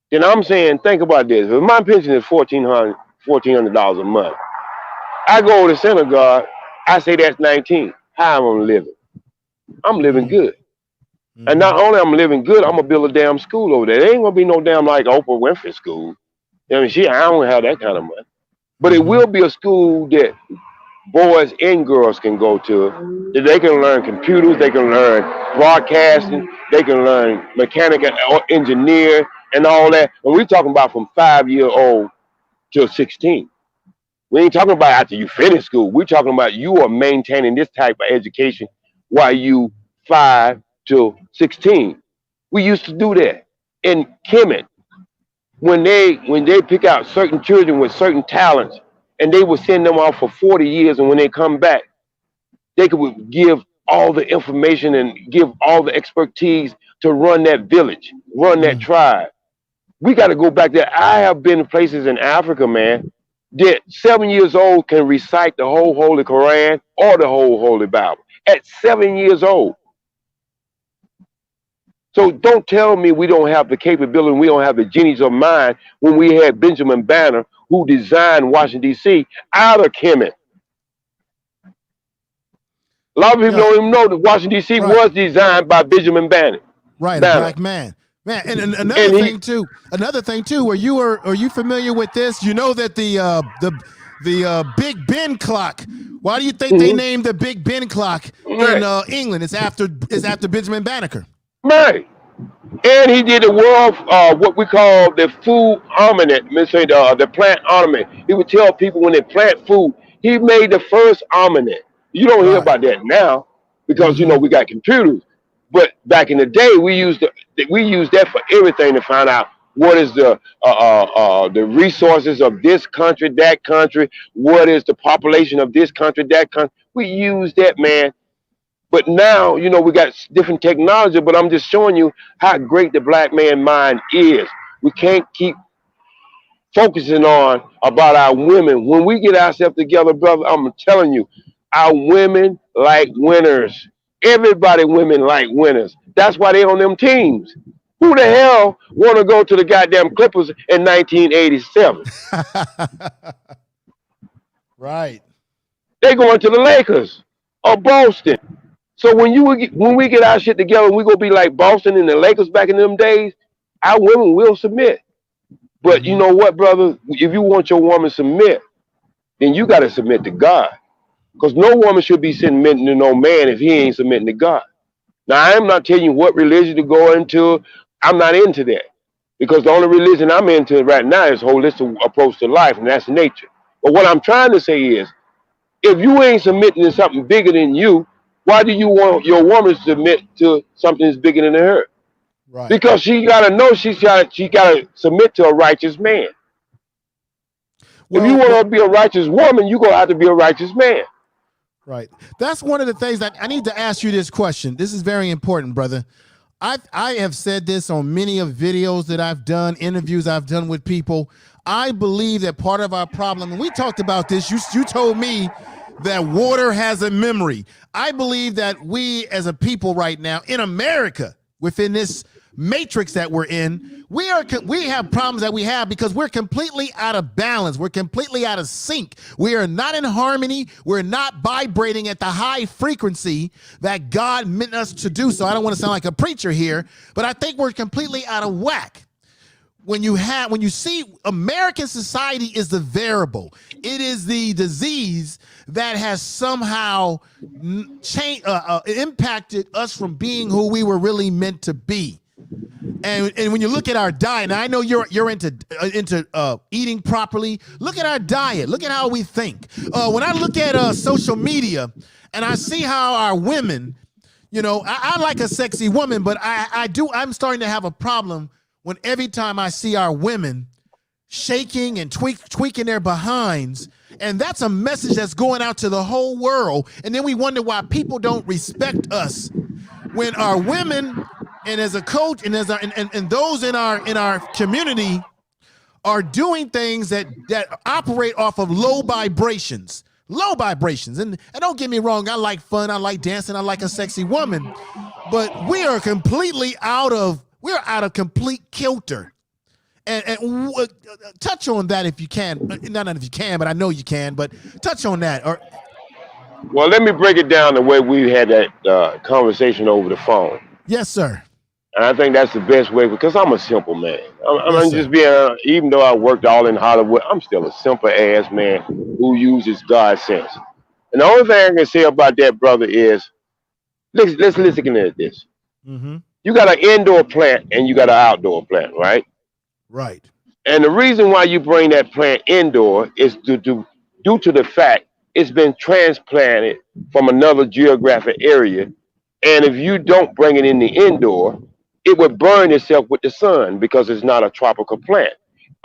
then I'm saying, think about this. If my pension is $1,400 a month, I go to Senegal, I say that's 19. How am I living? I'm living good. And not only I'm living good, I'm gonna build a damn school over there. There ain't gonna be no damn like Oprah Winfrey school. I mean, I don't have that kind of money. But it will be a school that boys and girls can go to, that they can learn computers, they can learn broadcasting, they can learn mechanical engineer and all that. And we're talking about from 5-year-old till 16. We ain't talking about after you finish school. We're talking about you are maintaining this type of education while you 5 to 16. We used to do that. In COMMENT, when they pick out certain children with certain talents, and they would send them off for 40 years, and when they come back, they could give all the information and give all the expertise to run that village, run that tribe. We got to go back there. I have been in places in Africa, man, that 7 years old can recite the whole Holy Quran or the whole Holy Bible at 7 years old. So don't tell me we don't have the capability, we don't have the genius of mind when we had Benjamin Banner, who designed Washington, D.C. out of Kemet. A lot of people don't even know that Washington, D.C. was designed by Benjamin Banner. Right, a black man. Man, and another thing too. Are you familiar with this? You know that the Big Ben clock. Why do you think they named the Big Ben clock in England? It's after Benjamin Banneker. Right. And he did the world, what we call the food armament, the plant armament. He would tell people when they plant food, he made the first armament. You don't hear about that now because, you know, we got computers. But back in the day, we used that for everything to find out what is the resources of this country, that country, what is the population of this country, that country. We use that, man. But now, you know, we got different technology, but I'm just showing you how great the black man mind is. We can't keep focusing on about our women. When we get ourselves together, brother, I'm telling you, our women like winners. Everybody, women like winners. That's why they on them teams. Who the hell want to go to the goddamn Clippers in 1987? Right. They going to the Lakers or Boston. So when we get our shit together, we gonna be like Boston and the Lakers back in them days. Our women will submit. But you know what, brother? If you want your woman to submit, then you got to submit to God. Because no woman should be submitting to no man if he ain't submitting to God. Now, I am not telling you what religion to go into. I'm not into that. Because the only religion I'm into right now is holistic approach to life, and that's nature. But what I'm trying to say is, if you ain't submitting to something bigger than you, why do you want your woman to submit to something that's bigger than her? Right. Because she gotta know she gotta submit to a righteous man. Well, if you want to be a righteous woman, you're gonna have to be a righteous man. Right. That's one of the things that I need to ask you this question. This is very important, brother. I have said this on many of videos that I've done, interviews I've done with people. I believe that part of our problem, and we talked about this, you told me that water has a memory. I believe that we as a people right now in America, within this matrix that we're in, we have problems that we have because we're completely out of balance. We're completely out of sync. We are not in harmony. We're not vibrating at the high frequency that God meant us to do. So I don't want to sound like a preacher here, but I think we're completely out of whack. When you see American society is the variable, it is the disease that has somehow impacted us from being who we were really meant to be. And when you look at our diet, and I know you're into eating properly. Look at our diet. Look at how we think. When I look at social media, and I see how our women, you know, I like a sexy woman, but I'm starting to have a problem when every time I see our women shaking and tweaking their behinds, and that's a message that's going out to the whole world. And then we wonder why people don't respect us when our women, and as a coach, and and those in our community are doing things that operate off of low vibrations. And don't get me wrong, I like fun, I like dancing, I like a sexy woman, but we are completely out of complete kilter. And touch on that if you can. Not if you can, but I know you can. But touch on that. Well, let me break it down the way we had that conversation over the phone. Yes, sir. And I think that's the best way because I'm a simple man. I'm just being, even though I worked all in Hollywood, I'm still a simple ass man who uses God sense. And the only thing I can say about that, brother, is let's listen at this. Mm-hmm. You got an indoor plant and you got an outdoor plant, right? Right. And the reason why you bring that plant indoor is due to the fact it's been transplanted from another geographic area. And if you don't bring it in the indoor, it would burn itself with the sun because it's not a tropical plant.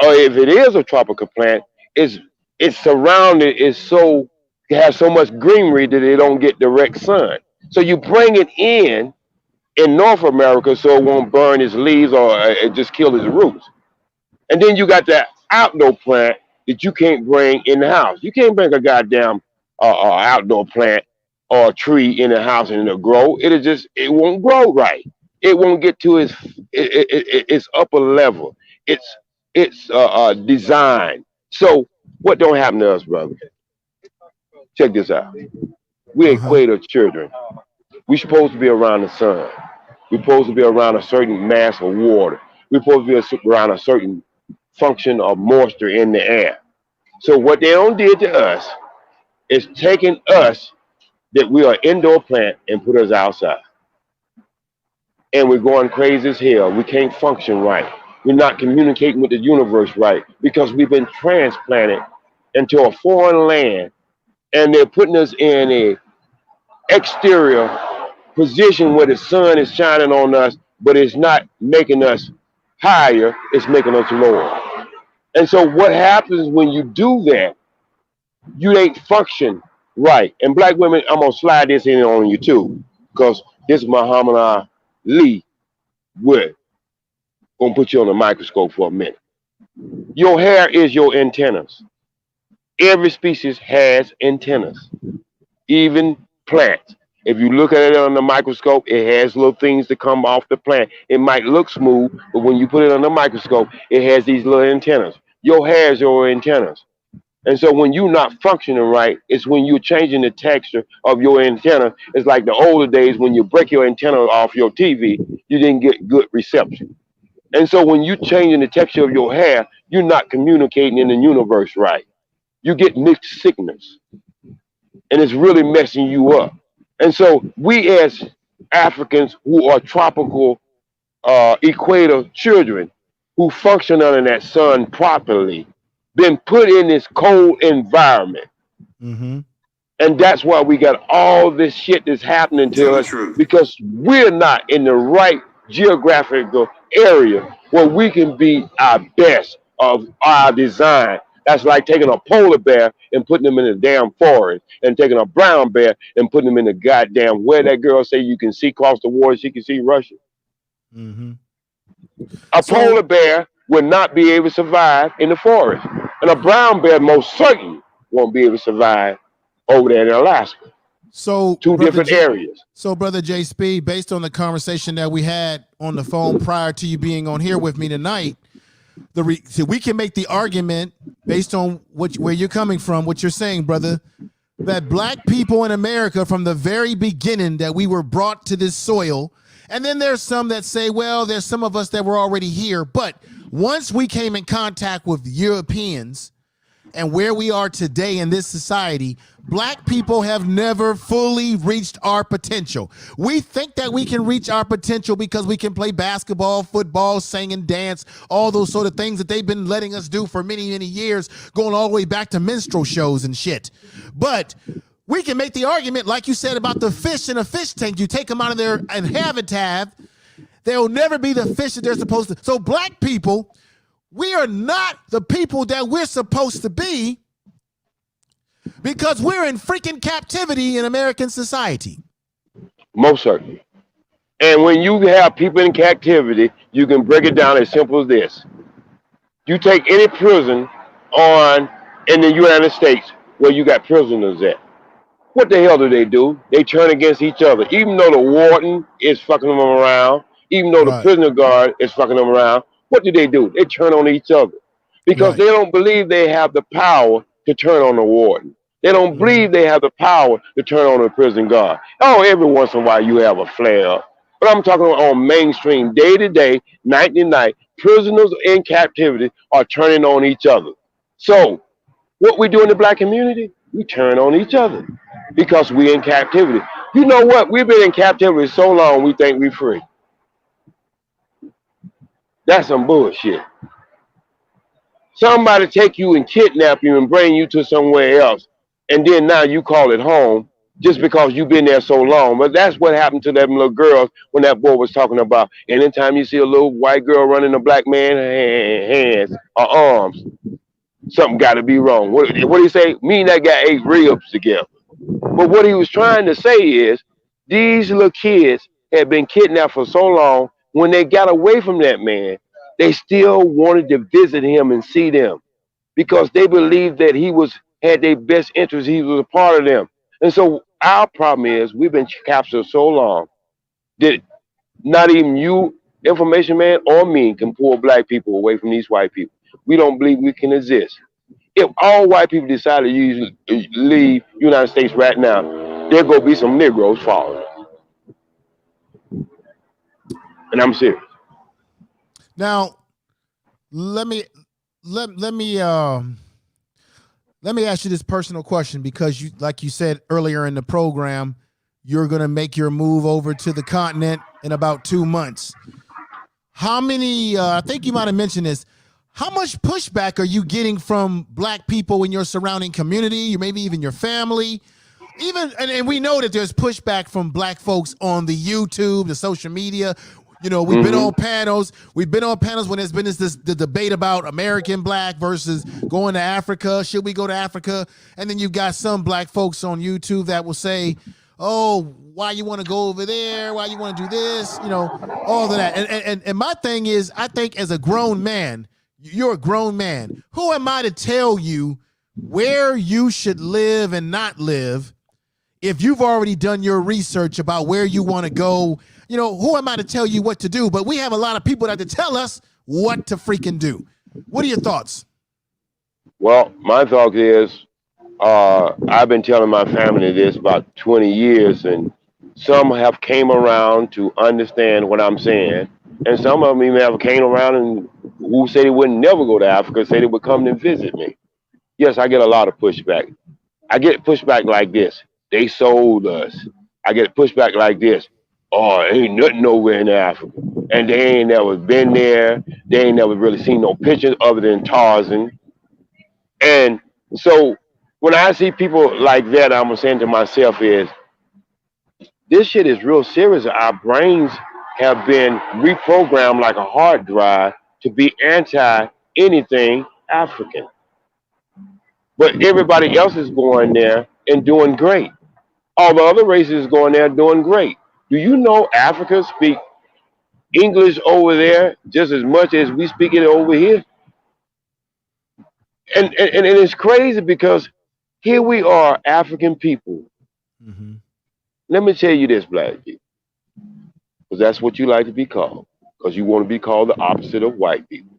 Or if it is a tropical plant, it's surrounded, it has so much greenery that it don't get direct sun. So you bring it in North America so it won't burn its leaves or it just kill its roots. And then you got that outdoor plant that you can't bring in the house. You can't bring a goddamn outdoor plant or a tree in the house and it'll grow. It won't grow right. It won't get to its upper level. It's design. So what don't happen to us, brother? Check this out. We're equator children. We're supposed to be around the sun. We're supposed to be around a certain mass of water. We're supposed to be around a certain function of moisture in the air. So what they don't did to us is taking us that we are indoor plant and put us outside. And we're going crazy as hell. We can't function right. We're not communicating with the universe right because we've been transplanted into a foreign land and they're putting us in a exterior position where the sun is shining on us, but it's not making us higher, it's making us lower. And so what happens when you do that, you ain't function right. And black women, I'm gonna slide this in on you too, because this Muhammad Ali would gonna put you on the microscope for a minute. Your hair is your antennas. Every species has antennas, even plants. If you look at it on the microscope, it has little things that come off the plant. It might look smooth, but when you put it on the microscope, it has these little antennas. Your hair is your antennas. And so when you're not functioning right, it's when you're changing the texture of your antenna. It's like the older days when you break your antenna off your TV, you didn't get good reception. And so when you're changing the texture of your hair, you're not communicating in the universe right. You get mixed signals. And it's really messing you up. And so we as Africans who are tropical equator children who function under that sun properly, been put in this cold environment. Mm-hmm. And that's why we got all this shit that's happening to us because we're not in the right geographical area where we can be our best of our design. That's like taking a polar bear and putting them in a damn forest and taking a brown bear and putting them in the goddamn where that girl say you can see across the water, she can see Russia. Mm-hmm. A polar bear will not be able to survive in the forest. And a brown bear most certainly won't be able to survive over there in Alaska. So two different areas. So brother JaySpeed, based on the conversation that we had on the phone prior to you being on here with me tonight, so we can make the argument based on where you're coming from, what you're saying, brother, that black people in America from the very beginning that we were brought to this soil, and then there's some that say, well, there's some of us that were already here, but once we came in contact with Europeans and where we are today in this society, black people have never fully reached our potential. We think that we can reach our potential because we can play basketball, football, sing and dance, all those sort of things that they've been letting us do for many, many years, going all the way back to minstrel shows and shit. But we can make the argument, like you said, about the fish in a fish tank. You take them out of their habitat, they'll never be the fish that they're supposed to. So black people, we are not the people that we're supposed to be because we're in freaking captivity in American society. Most certainly. And when you have people in captivity, you can break it down as simple as this. You take any prison in the United States where you got prisoners at. What the hell do? They turn against each other. Even though the warden is fucking them around, even though the prisoner guard is fucking them around, what do? They turn on each other because they don't believe they have the power to turn on the warden. They don't believe they have the power to turn on the prison guard. Oh, every once in a while you have a flare up. But I'm talking on mainstream, day to day, night to night, prisoners in captivity are turning on each other. So what we do in the black community, we turn on each other because we're in captivity. You know what? We've been in captivity so long we think we're free. That's some bullshit. Somebody take you and kidnap you and bring you to somewhere else, and then now you call it home just because you've been there so long. But that's what happened to them little girls when that boy was talking about. Anytime you see a little white girl running a black man's hands or arms, something got to be wrong. What did he say? Me and that guy ate ribs together. But what he was trying to say is these little kids had been kidnapped for so long. When they got away from that man, they still wanted to visit him and see them because they believed that he had their best interest. He was a part of them. And so our problem is we've been captured so long that not even you, information man, or me can pull black people away from these white people. We don't believe we can exist. If all white people decide to leave United States right now, there go be some Negroes following. And I'm serious. Now, let me ask you this personal question, because you, like you said earlier in the program, you're going to make your move over to the continent in about 2 months. How many, I think you might have mentioned this, how much pushback are you getting from black people in your surrounding community, or maybe even your family? Even, and we know that there's pushback from black folks on the YouTube, the social media. You know, we've been on panels. We've been on panels when there's been the debate about American black versus going to Africa. Should we go to Africa? And then you've got some black folks on YouTube that will say, oh, why you want to go over there? Why you want to do this? You know, all of that. And my thing is, I think as a grown man, you're a grown man. Who am I to tell you where you should live and not live if you've already done your research about where you want to go? You know, who am I to tell you what to do? But we have a lot of people that to tell us what to freaking do. What are your thoughts? Well, my thought is, I've been telling my family this about 20 years, and some have came around to understand what I'm saying, and some of them even have came around and who say they would never go to Africa, say they would come and visit me. Yes, I get a lot of pushback. I get pushback like this: they sold us. I get pushback like this: oh, ain't nothing nowhere in Africa. And they ain't never been there. They ain't never really seen no pictures other than Tarzan. And so when I see people like that, I'm saying to myself is, this shit is real serious. Our brains have been reprogrammed like a hard drive to be anti-anything African. But everybody else is going there and doing great. All the other races going there doing great. Do you know Africa speak English over there just as much as we speak it over here? And it's crazy because here we are, African people. Mm-hmm. Let me tell you this, black people, because that's what you like to be called, because you want to be called the opposite of white people.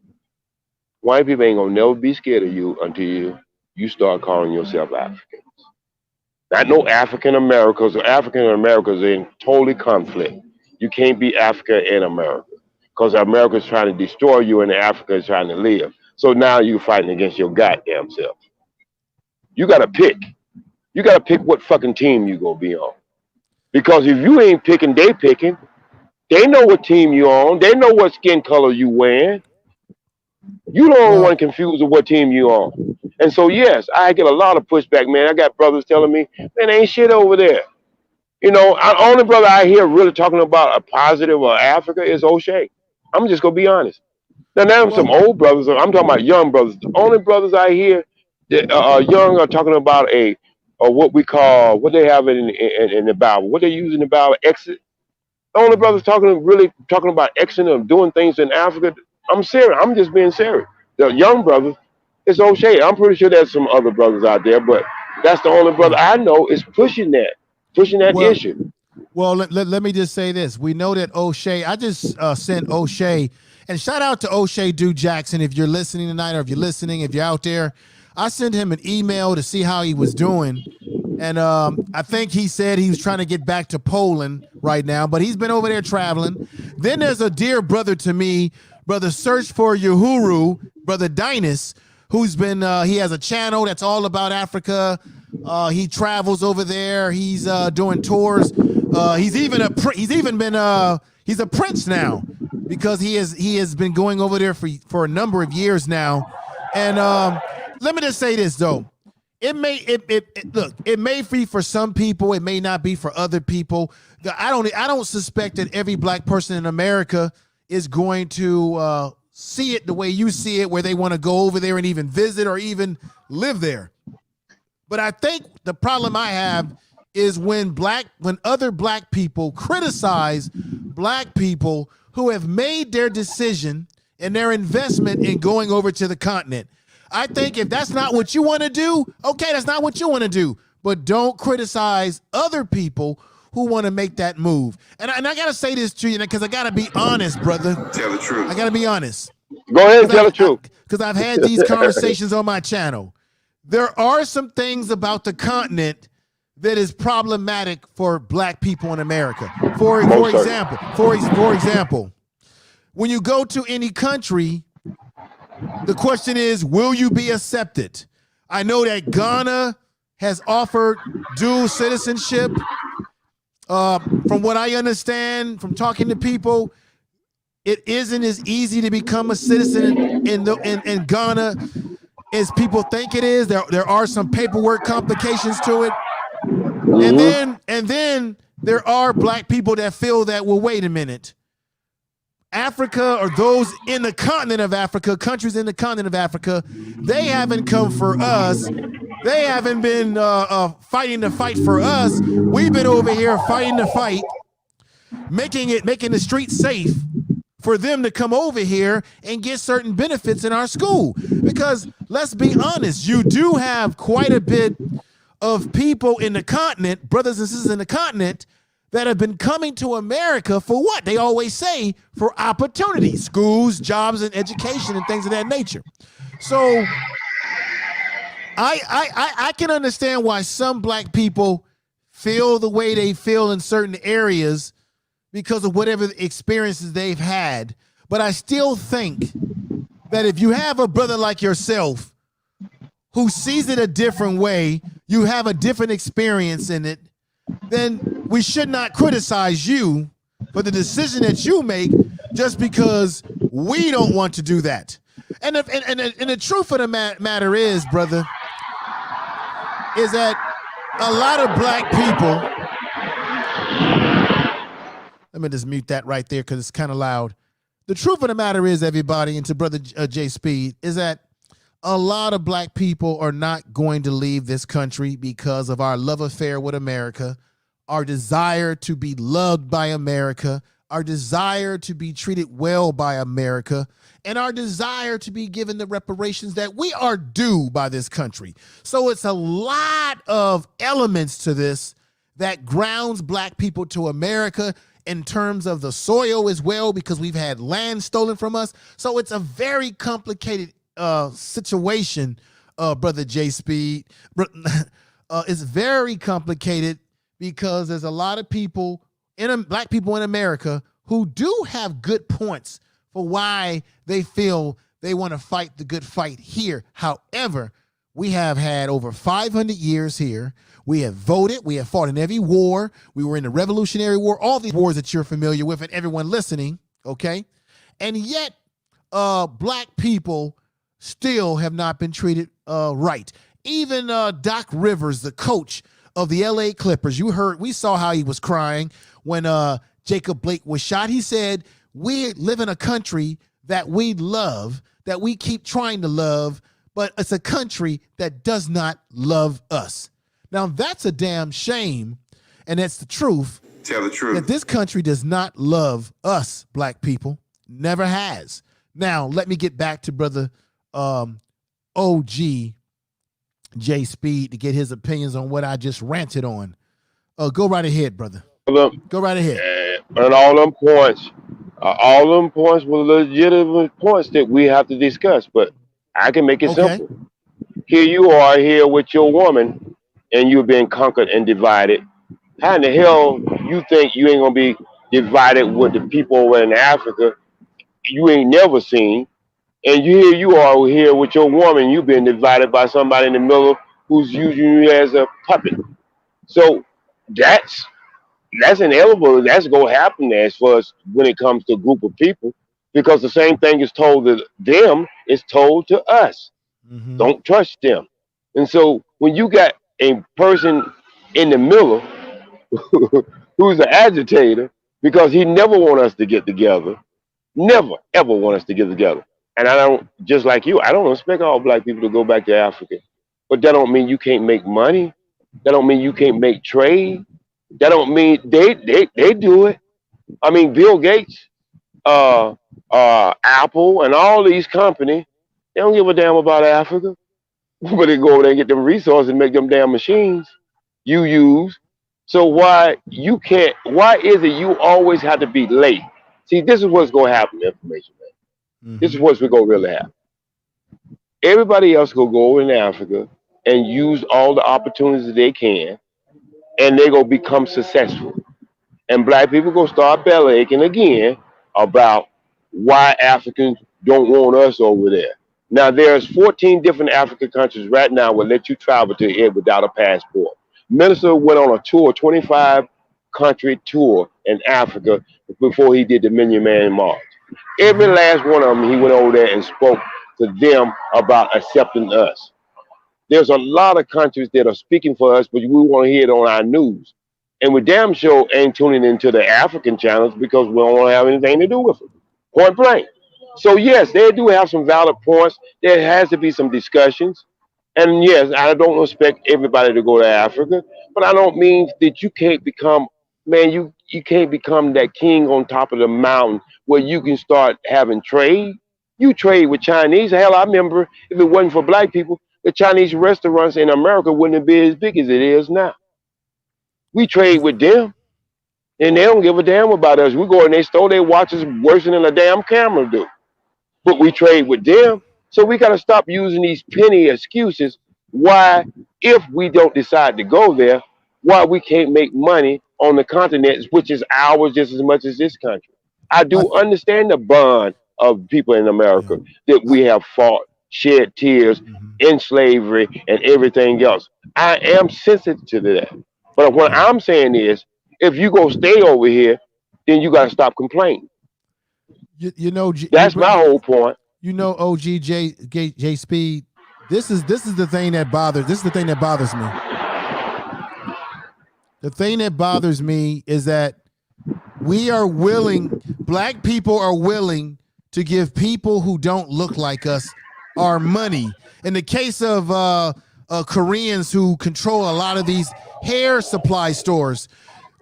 White people ain't gonna never be scared of you until you start calling yourself Africans. Not no African Americans, or African Americans are in totally conflict. You can't be Africa and America, because America is trying to destroy you and Africa is trying to live. So now you're fighting against your goddamn self. You gotta pick. You gotta pick what fucking team you gonna be on. Because if you ain't picking, they picking. They know what team you on. They know what skin color you wearing. You the only one confused with what team you on. And so, yes, I get a lot of pushback, man. I got brothers telling me, man, ain't shit over there. You know, the only brother I hear really talking about a positive of Africa is O'Shea. I'm just going to be honest. Now some old brothers, I'm talking about young brothers. The only brothers I hear that are young are talking about what we call, what they have in the Bible, what they use in the Bible, exit. The only brothers really talking about exit of doing things in Africa. I'm serious. I'm just being serious. The young brothers, it's O'Shea. I'm pretty sure there's some other brothers out there, but that's the only brother I know is pushing that issue. Well, let me just say this. We know that O'Shea, I just sent O'Shea, and shout out to O'Shea Duke Jackson if you're listening tonight, or if you're out there. I sent him an email to see how he was doing. And I think he said he was trying to get back to Poland right now, but he's been over there traveling. Then there's a dear brother to me, Brother Search for Uhuru, Brother Dinas, who's been, he has a channel that's all about Africa. He travels over there. He's doing tours. He's a prince now, because he has been going over there for a number of years now. And let me just say this though. It may be for some people, it may not be for other people. I don't suspect that every black person in America is going to see it the way you see it, where they want to go over there and even visit or even live there. But I think the problem I have is when other black people criticize black people who have made their decision and their investment in going over to the continent. I think if that's not what you want to do, okay, that's not what you want to do. But don't criticize other people who want to make that move. And I got to say this to you because I got to be honest, brother. Tell the truth. I got to be honest. Go ahead and tell the truth. Because I've had these conversations on my channel. There are some things about the continent that is problematic for black people in America. For example, when you go to any country, the question is, will you be accepted? I know that Ghana has offered dual citizenship. From what I understand from talking to people, it isn't as easy to become a citizen in Ghana as people think it is. There are some paperwork complications to it. And then there are black people that feel that, well, wait a minute. Africa, or those in the continent of Africa, countries in the continent of Africa, they haven't come for us. They haven't been fighting the fight for us. We've been over here fighting the fight, making the streets safe for them to come over here and get certain benefits in our school. Because let's be honest, you do have quite a bit of people in the continent, brothers and sisters in the continent, that have been coming to America for what? They always say for opportunity, schools, jobs, and education and things of that nature. So I can understand why some black people feel the way they feel in certain areas because of whatever experiences they've had. But I still think that if you have a brother like yourself who sees it a different way, you have a different experience in it, then we should not criticize you for the decision that you make just because we don't want to do that. And the truth of the matter is, brother, is that a lot of black people, let me just mute that right there because it's kind of loud. The truth of the matter is, everybody, and to brother JaySpeed, is that a lot of black people are not going to leave this country because of our love affair with America, our desire to be loved by America, our desire to be treated well by America, and our desire to be given the reparations that we are due by this country. So it's a lot of elements to this that grounds black people to America in terms of the soil as well, because we've had land stolen from us. So it's a very complicated situation, brother JaySpeed. It's very complicated because there's a lot of people, black people in America, who do have good points for why they feel they want to fight the good fight here. However, we have had over 500 years here. We have voted. We have fought in every war. We were in the Revolutionary War, all these wars that you're familiar with and everyone listening, okay? And yet, black people still have not been treated right. Even Doc Rivers, the coach of the LA Clippers, we saw how he was crying when Jacob Blake was shot. He said, we live in a country that we love, that we keep trying to love, but it's a country that does not love us. Now, that's a damn shame, and that's the truth. Tell the truth. That this country does not love us, black people. Never has. Now, let me get back to brother OG JaySpeed to get his opinions on what I just ranted on. Go right ahead, brother. Go right ahead. And all them points were legitimate points that we have to discuss, but I can make it simple. Here you are here with your woman, and you're being conquered and divided. How in the hell you think you ain't gonna be divided with the people over in Africa you ain't never seen? And you are here with your woman, you've been divided by somebody in the middle who's using you as a puppet. So that's inevitable. That's gonna happen as far as when it comes to a group of people, because the same thing is told to them is told to us. Mm-hmm. Don't trust them. And so when you got a person in the middle who's an agitator, because he never want us to get together, never ever want us to get together. And I don't, just like you, I don't expect all black people to go back to Africa. But that don't mean you can't make money. That don't mean you can't make trade. That don't mean they do it. I mean, Bill Gates Apple, and all these companies, they don't give a damn about Africa. But they go over there and get them resources and make them damn machines you use. So why is it you always have to be late? See, this is what's gonna happen, information man. This is what's gonna really happen. Everybody else will go over in Africa and use all the opportunities they can, and they gonna become successful. And black people gonna start belly aching again about why Africans don't want us over there. Now there's 14 different African countries right now will let you travel to it without a passport. Minister went on a tour, 25 country tour in Africa before he did the Million Man March. Every last one of them, he went over there and spoke to them about accepting us. There's a lot of countries that are speaking for us, but we want to hear it on our news. And we damn sure ain't tuning into the African channels because we don't want to have anything to do with it. Point blank. So yes, they do have some valid points. There has to be some discussions. And yes, I don't expect everybody to go to Africa, but I don't mean that you can't become, man, you can't become that king on top of the mountain where you can start having trade. You trade with Chinese. Hell, I remember if it wasn't for black people, the Chinese restaurants in America wouldn't be as big as it is now. We trade with them, and they don't give a damn about us. We go in their store, they watch us worse than a damn camera do. But we trade with them. So we got to stop using these penny excuses why, if we don't decide to go there, why we can't make money on the continent, which is ours just as much as this country. I do understand the bond of people in America that we have fought, shed tears in slavery and everything else. I am sensitive to that. But what I'm saying is, if you go stay over here, then you got to stop complaining. You know, that's my whole point. You know, OG JaySpeed. This is the thing that bothers. This is the thing that bothers me. The thing that bothers me is that we are willing. Black people are willing to give people who don't look like us our money. In the case of Koreans who control a lot of these hair supply stores,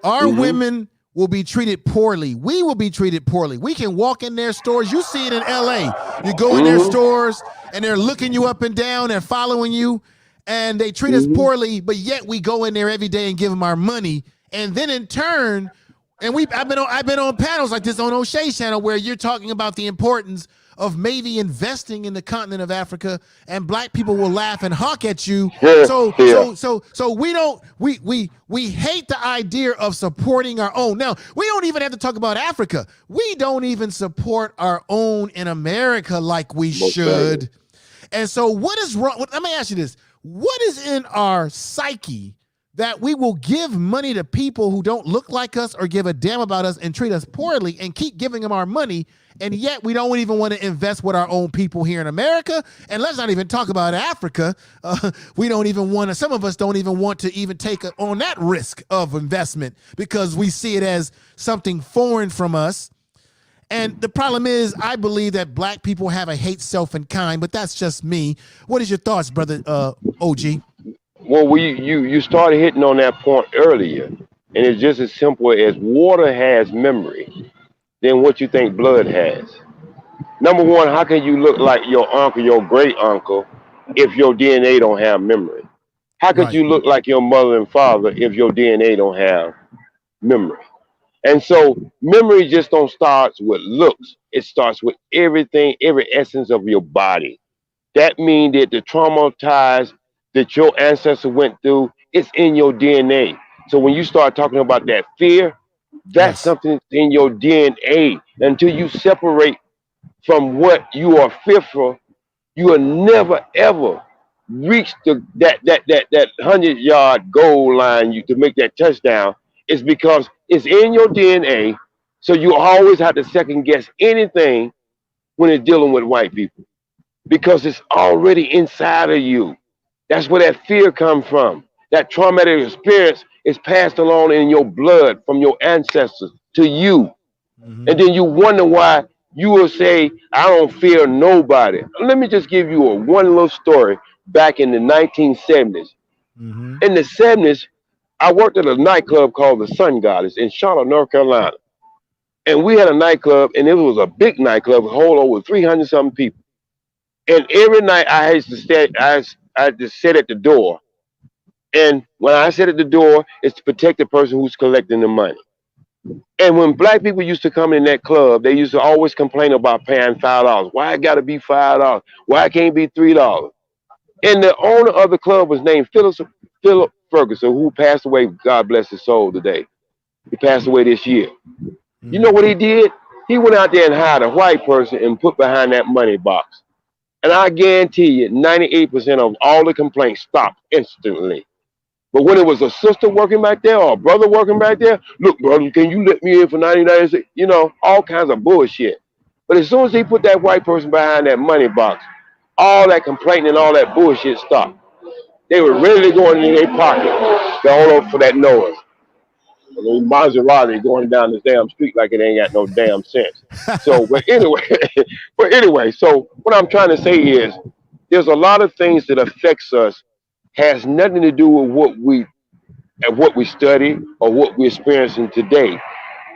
our women will be treated poorly. We will be treated poorly. We can walk in their stores. You see it in LA. You go in their stores and they're looking you up and down. They're following you and they treat us poorly, but yet we go in there every day and give them our money. And then in turn, and I've been on panels like this on O'Shea's channel where you're talking about the importance of maybe investing in the continent of Africa, and black people will laugh and hawk at you. So we hate the idea of supporting our own. Now, we don't even have to talk about Africa. We don't even support our own in America like we should. And so what is wrong? Let me ask you this. What is in our psyche that we will give money to people who don't look like us or give a damn about us and treat us poorly and keep giving them our money, and yet we don't even want to invest with our own people here in America? And let's not even talk about Africa. We don't even want to, some of us don't even want to even take on that risk of investment because we see it as something foreign from us. And the problem is, I believe that black people have a hate self and kind, but that's just me. What is your thoughts, brother OG? Well, you started hitting on that point earlier, and it's just as simple as water has memory than what you think blood has. Number one, how can you look like your uncle, your great uncle, if your DNA don't have memory? How could you look like your mother and father if your DNA don't have memory? And so memory just don't start with looks. It starts with everything, every essence of your body. That means that the traumatized that your ancestor went through, it's in your DNA. So when you start talking about that fear, that's something that's in your DNA. Until you separate from what you are fearful, you will never ever reach that 100-yard goal line to make that touchdown. It's because it's in your DNA. So you always have to second guess anything when it's dealing with white people, because it's already inside of you. That's where that fear comes from. That traumatic experience is passed along in your blood from your ancestors to you. And then you wonder why you will say, I don't fear nobody. Let me just give you one little story back in the 1970s. In the 70s, I worked at a nightclub called the Sun Goddess in Charlotte, North Carolina. And we had a nightclub, and it was a big nightclub, hold over 300 something people. And every night I had to stay, I had to sit at the door. And when I sit at the door, it's to protect the person who's collecting the money. And when black people used to come in that club, they used to always complain about paying $5. Why it gotta be $5? Why it can't be $3? And the owner of the club was named Philip Ferguson, who passed away, God bless his soul today. He passed away this year. You know what he did? He went out there and hired a white person and put behind that money box. And I guarantee you, 98% of all the complaints stopped instantly. But when it was a sister working back there or a brother working back there, look, brother, can you let me in for 99 cents? You know, all kinds of bullshit. But as soon as he put that white person behind that money box, all that complaining and all that bullshit stopped. They were ready to go in their pocket to hold up for that noise. I mean, Maserati going down this damn street like it ain't got no damn sense. So, but anyway, so what I'm trying to say is there's a lot of things that affects us, has nothing to do with what we study or what we're experiencing today.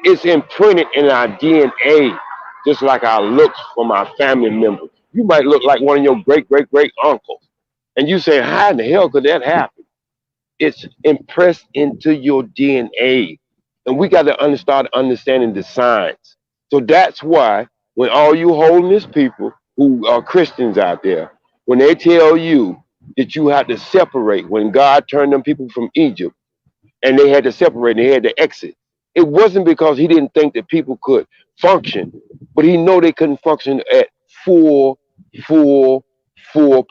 It's imprinted in our DNA, just like our looks from our family members. You might look like one of your great uncles, and you say, how in the hell could that happen? It's impressed into your DNA. And we got to start understanding the signs. So that's why when all you holiness people who are Christians out there, when they tell you that you have to separate, when God turned them people from Egypt and they had to separate, they had to exit, it wasn't because he didn't think that people could function, but he know they couldn't function at full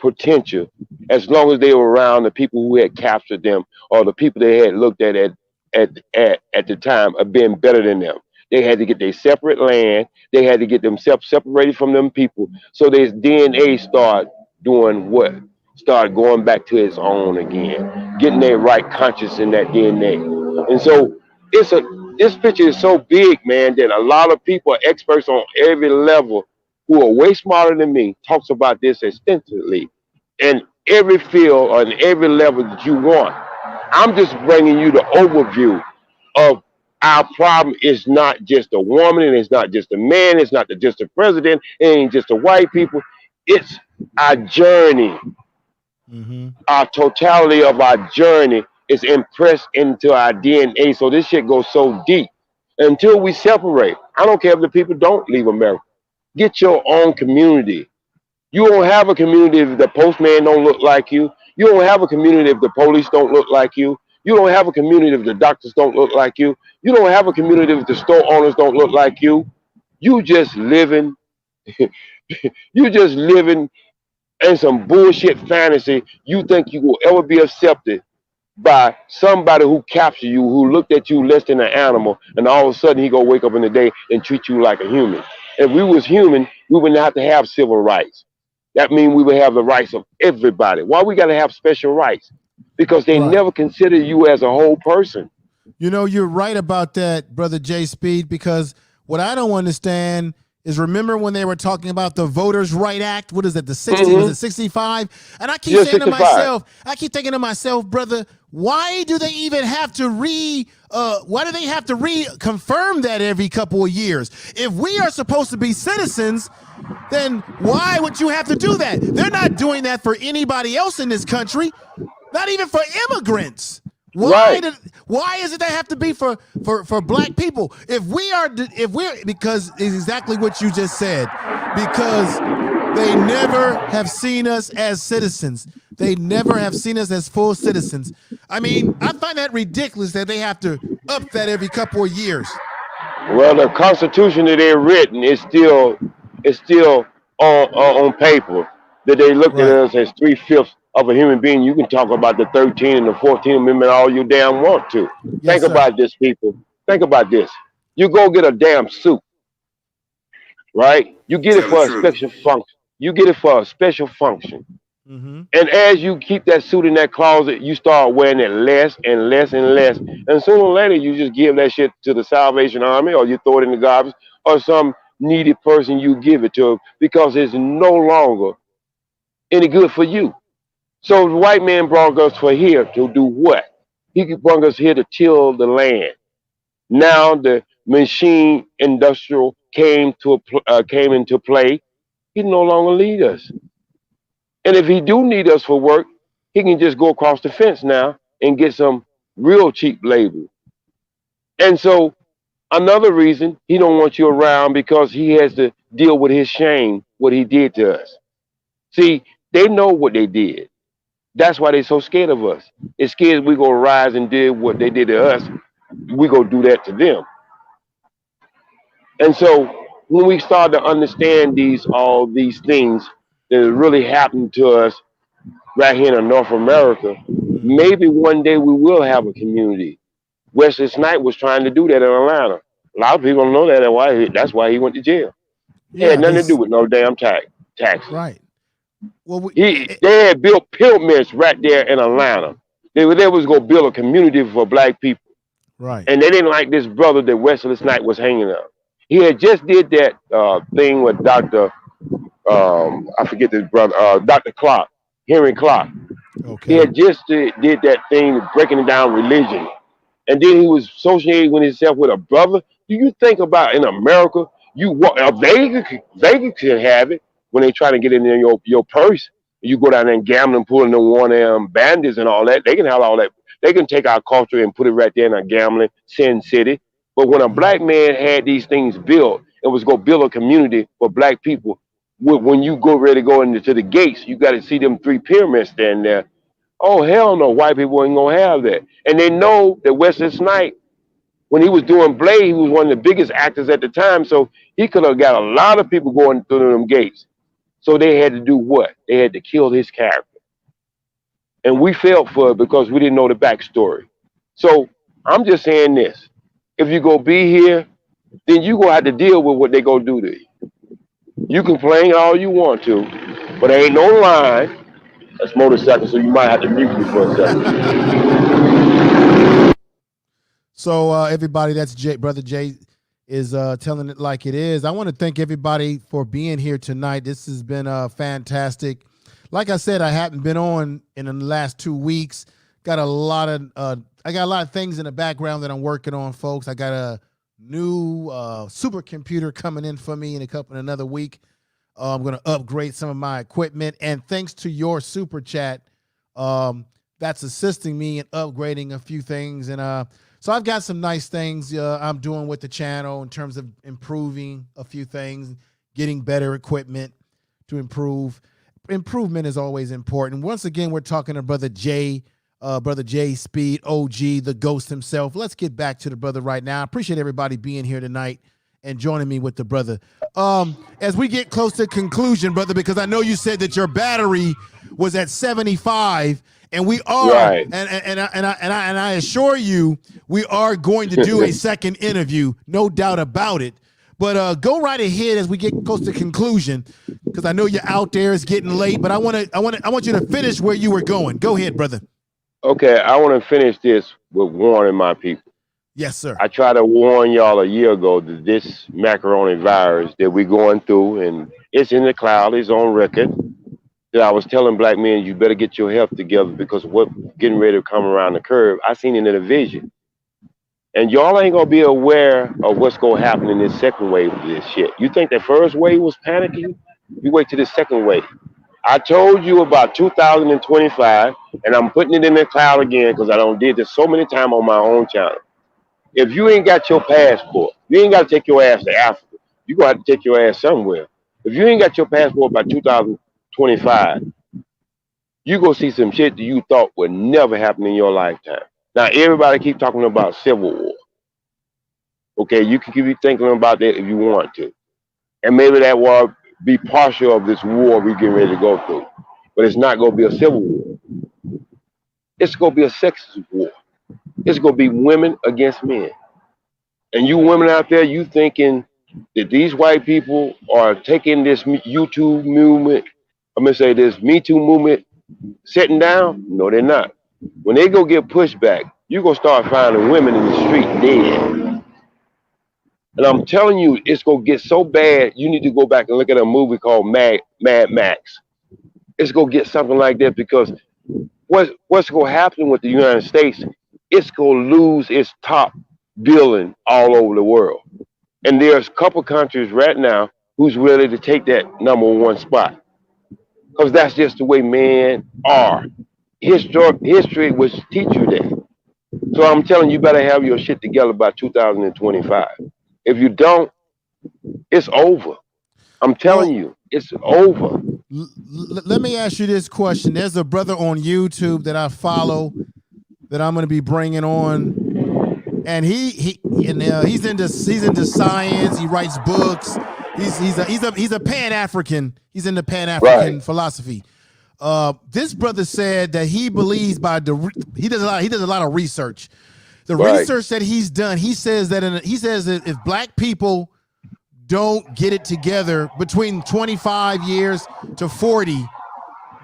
potential as long as they were around the people who had captured them or the people they had looked at the time of being better than them. They had to get their separate land. They had to get themselves separated from them people. So their DNA start doing what? Start going back to its own again, getting their right conscience in that DNA. And so this picture is so big, man, that a lot of people, experts on every level, who are way smarter than me, talks about this extensively in every field or in every level that you want. I'm just bringing you the overview of our problem. Is not just a woman, and it's not just a man, it's not just a president, it ain't just the white people. It's our journey. Our totality of our journey is impressed into our DNA. So this shit goes so deep. Until we separate, I don't care if the people don't leave America. Get your own community. You don't have a community if the postman don't look like you. You don't have a community if the police don't look like you. You don't have a community if the doctors don't look like you. You don't have a community if the store owners don't look like you. You just living, you just living in some bullshit fantasy. You think you will ever be accepted by somebody who captured you, who looked at you less than an animal, and all of a sudden he go wake up in the day and treat you like a human. If we was human, we wouldn't have to have civil rights. That means we would have the rights of everybody. Why we got to have special rights? Because they never consider you as a whole person. You know, you're right about that, brother JaySpeed, because what I don't understand is, remember when they were talking about the Voters' Right Act? What is it, the 60, was it 65? And I keep saying 65. To myself, I keep thinking to myself, brother, why do they even have to reconfirm that every couple of years? If we are supposed to be citizens, then why would you have to do that? They're not doing that for anybody else in this country, not even for immigrants. Why is it they have to be for black people? If we're because it's exactly what you just said, because they never have seen us as citizens. They never have seen us as full citizens. I mean, I find that ridiculous that they have to up that every couple of years. Well, the Constitution that they've written is still on paper. That they look at us as 3/5 of a human being. You can talk about the 13th and the 14th Amendment all you damn want to. Think about this, people. Think about this. You go get a damn suit, right? You get it for a special function. You get it for a special function. And as you keep that suit in that closet, you start wearing it less and less and less. And sooner or later, you just give that shit to the Salvation Army, or you throw it in the garbage, or some needy person you give it to, because it's no longer any good for you. So the white man brought us for here to do what? He brought us here to till the land. Now the machine industrial came into play, he no longer need us. And if he do need us for work, he can just go across the fence now and get some real cheap labor. And so another reason he don't want you around because he has to deal with his shame, what he did to us. See, they know what they did. That's why they're so scared of us. They're scared we gonna rise and do what they did to us. We gonna do that to them. And so when we start to understand all these things that really happened to us right here in North America, maybe one day we will have a community. Wesley Snipes was trying to do that in Atlanta. A lot of people don't know that. That's why he went to jail. It had nothing to do with no damn taxes. Right. Well, They had built pyramids right there in Atlanta. They was going to build a community for black people. Right. And they didn't like this brother that Wesley Snipes was hanging out. He had just did that thing with Dr. I forget this brother, Dr. Clark, Henry Clark. Okay. He had just did that thing breaking down religion. And then he was associated with himself with a brother. Do you think about in America, Vegas can have it when they try to get in your purse. You go down there and gamble and pull in the one bandits and all that. They can have all that. They can take our culture and put it right there in a gambling sin city. But when a black man had these things built, it was going to build a community for black people. When you go ready to go into the gates, you got to see them 3 pyramids standing there. Oh, hell no, white people ain't going to have that. And they know that Wesley Snipes, when he was doing Blade, he was one of the biggest actors at the time. So he could have got a lot of people going through them gates. So they had to do what? They had to kill his character. And we felt for it because we didn't know the backstory. So I'm just saying this. If you go be here, then you going to have to deal with what they going to do to you. You complain all you want to, but there ain't no line. That's motorcycle, so you might have to mute me for a second. So everybody, that's Brother Jay is telling it like it is. I want to thank everybody for being here tonight. This has been fantastic. Like I said, I haven't been on in the last 2 weeks. Got a lot of I got a lot of things in the background that I'm working on, folks. I got a new supercomputer coming in for me in another week. I'm going to upgrade some of my equipment, and thanks to your super chat, that's assisting me in upgrading a few things. And so I've got some nice things I'm doing with the channel in terms of improving a few things, getting better equipment to improve. Improvement is always important. Once again, we're talking to Brother JaySpeed, OG, the ghost himself. Let's get back to the brother right now. I appreciate everybody being here tonight and joining me with the brother. As we get close to conclusion, brother, because I know you said that your battery was at 75, and we are, right. and I assure you, we are going to do a second interview, no doubt about it. But go right ahead as we get close to conclusion, because I know you're out there. It's getting late, but I want you to finish where you were going. Go ahead, brother. Okay, I want to finish this with warning my people. Yes, sir. I tried to warn y'all a year ago that this macaroni virus that we're going through, and it's in the cloud, it's on record, that I was telling black men, you better get your health together because what's getting ready to come around the curve, I seen it in a vision. And y'all ain't going to be aware of what's going to happen in this second wave of this shit. You think that first wave was panicking? You wait till the second wave. I told you about 2025, and I'm putting it in the cloud again because I don't did this so many times on my own channel. If you ain't got your passport, you ain't got to take your ass to Africa. You're going to have to take your ass somewhere. If you ain't got your passport by 2025, you going to see some shit that you thought would never happen in your lifetime. Now, everybody keep talking about civil war. Okay, you can keep thinking about that if you want to. And maybe that war be partial of this war we getting ready to go through. But it's not going to be a civil war. It's going to be a sexist war. It's going to be women against men. And you women out there, you thinking that these white people are taking this YouTube movement, I'm going to say this Me Too movement, sitting down? No, they're not. When they go get pushed back, you're going to start finding women in the street dead. And I'm telling you, it's going to get so bad, you need to go back and look at a movie called Mad Max. It's going to get something like that because what's going to happen with the United States, it's going to lose its top dealing all over the world. And there's a couple countries right now who's ready to take that #1 spot. Because that's just the way men are. History will teach you that. So I'm telling you, you better have your shit together by 2025. If you don't, it's over. I'm telling Well, you, it's over. let me ask you this question. There's a brother on YouTube that I follow that I'm going to be bringing on, and he's into science. He writes books. He's a Pan-African. He's into Pan-African Right. philosophy. This brother said that he believes he does a lot of research. The Right. research that he's done, he says that if black people don't get it together between 25 years to 40,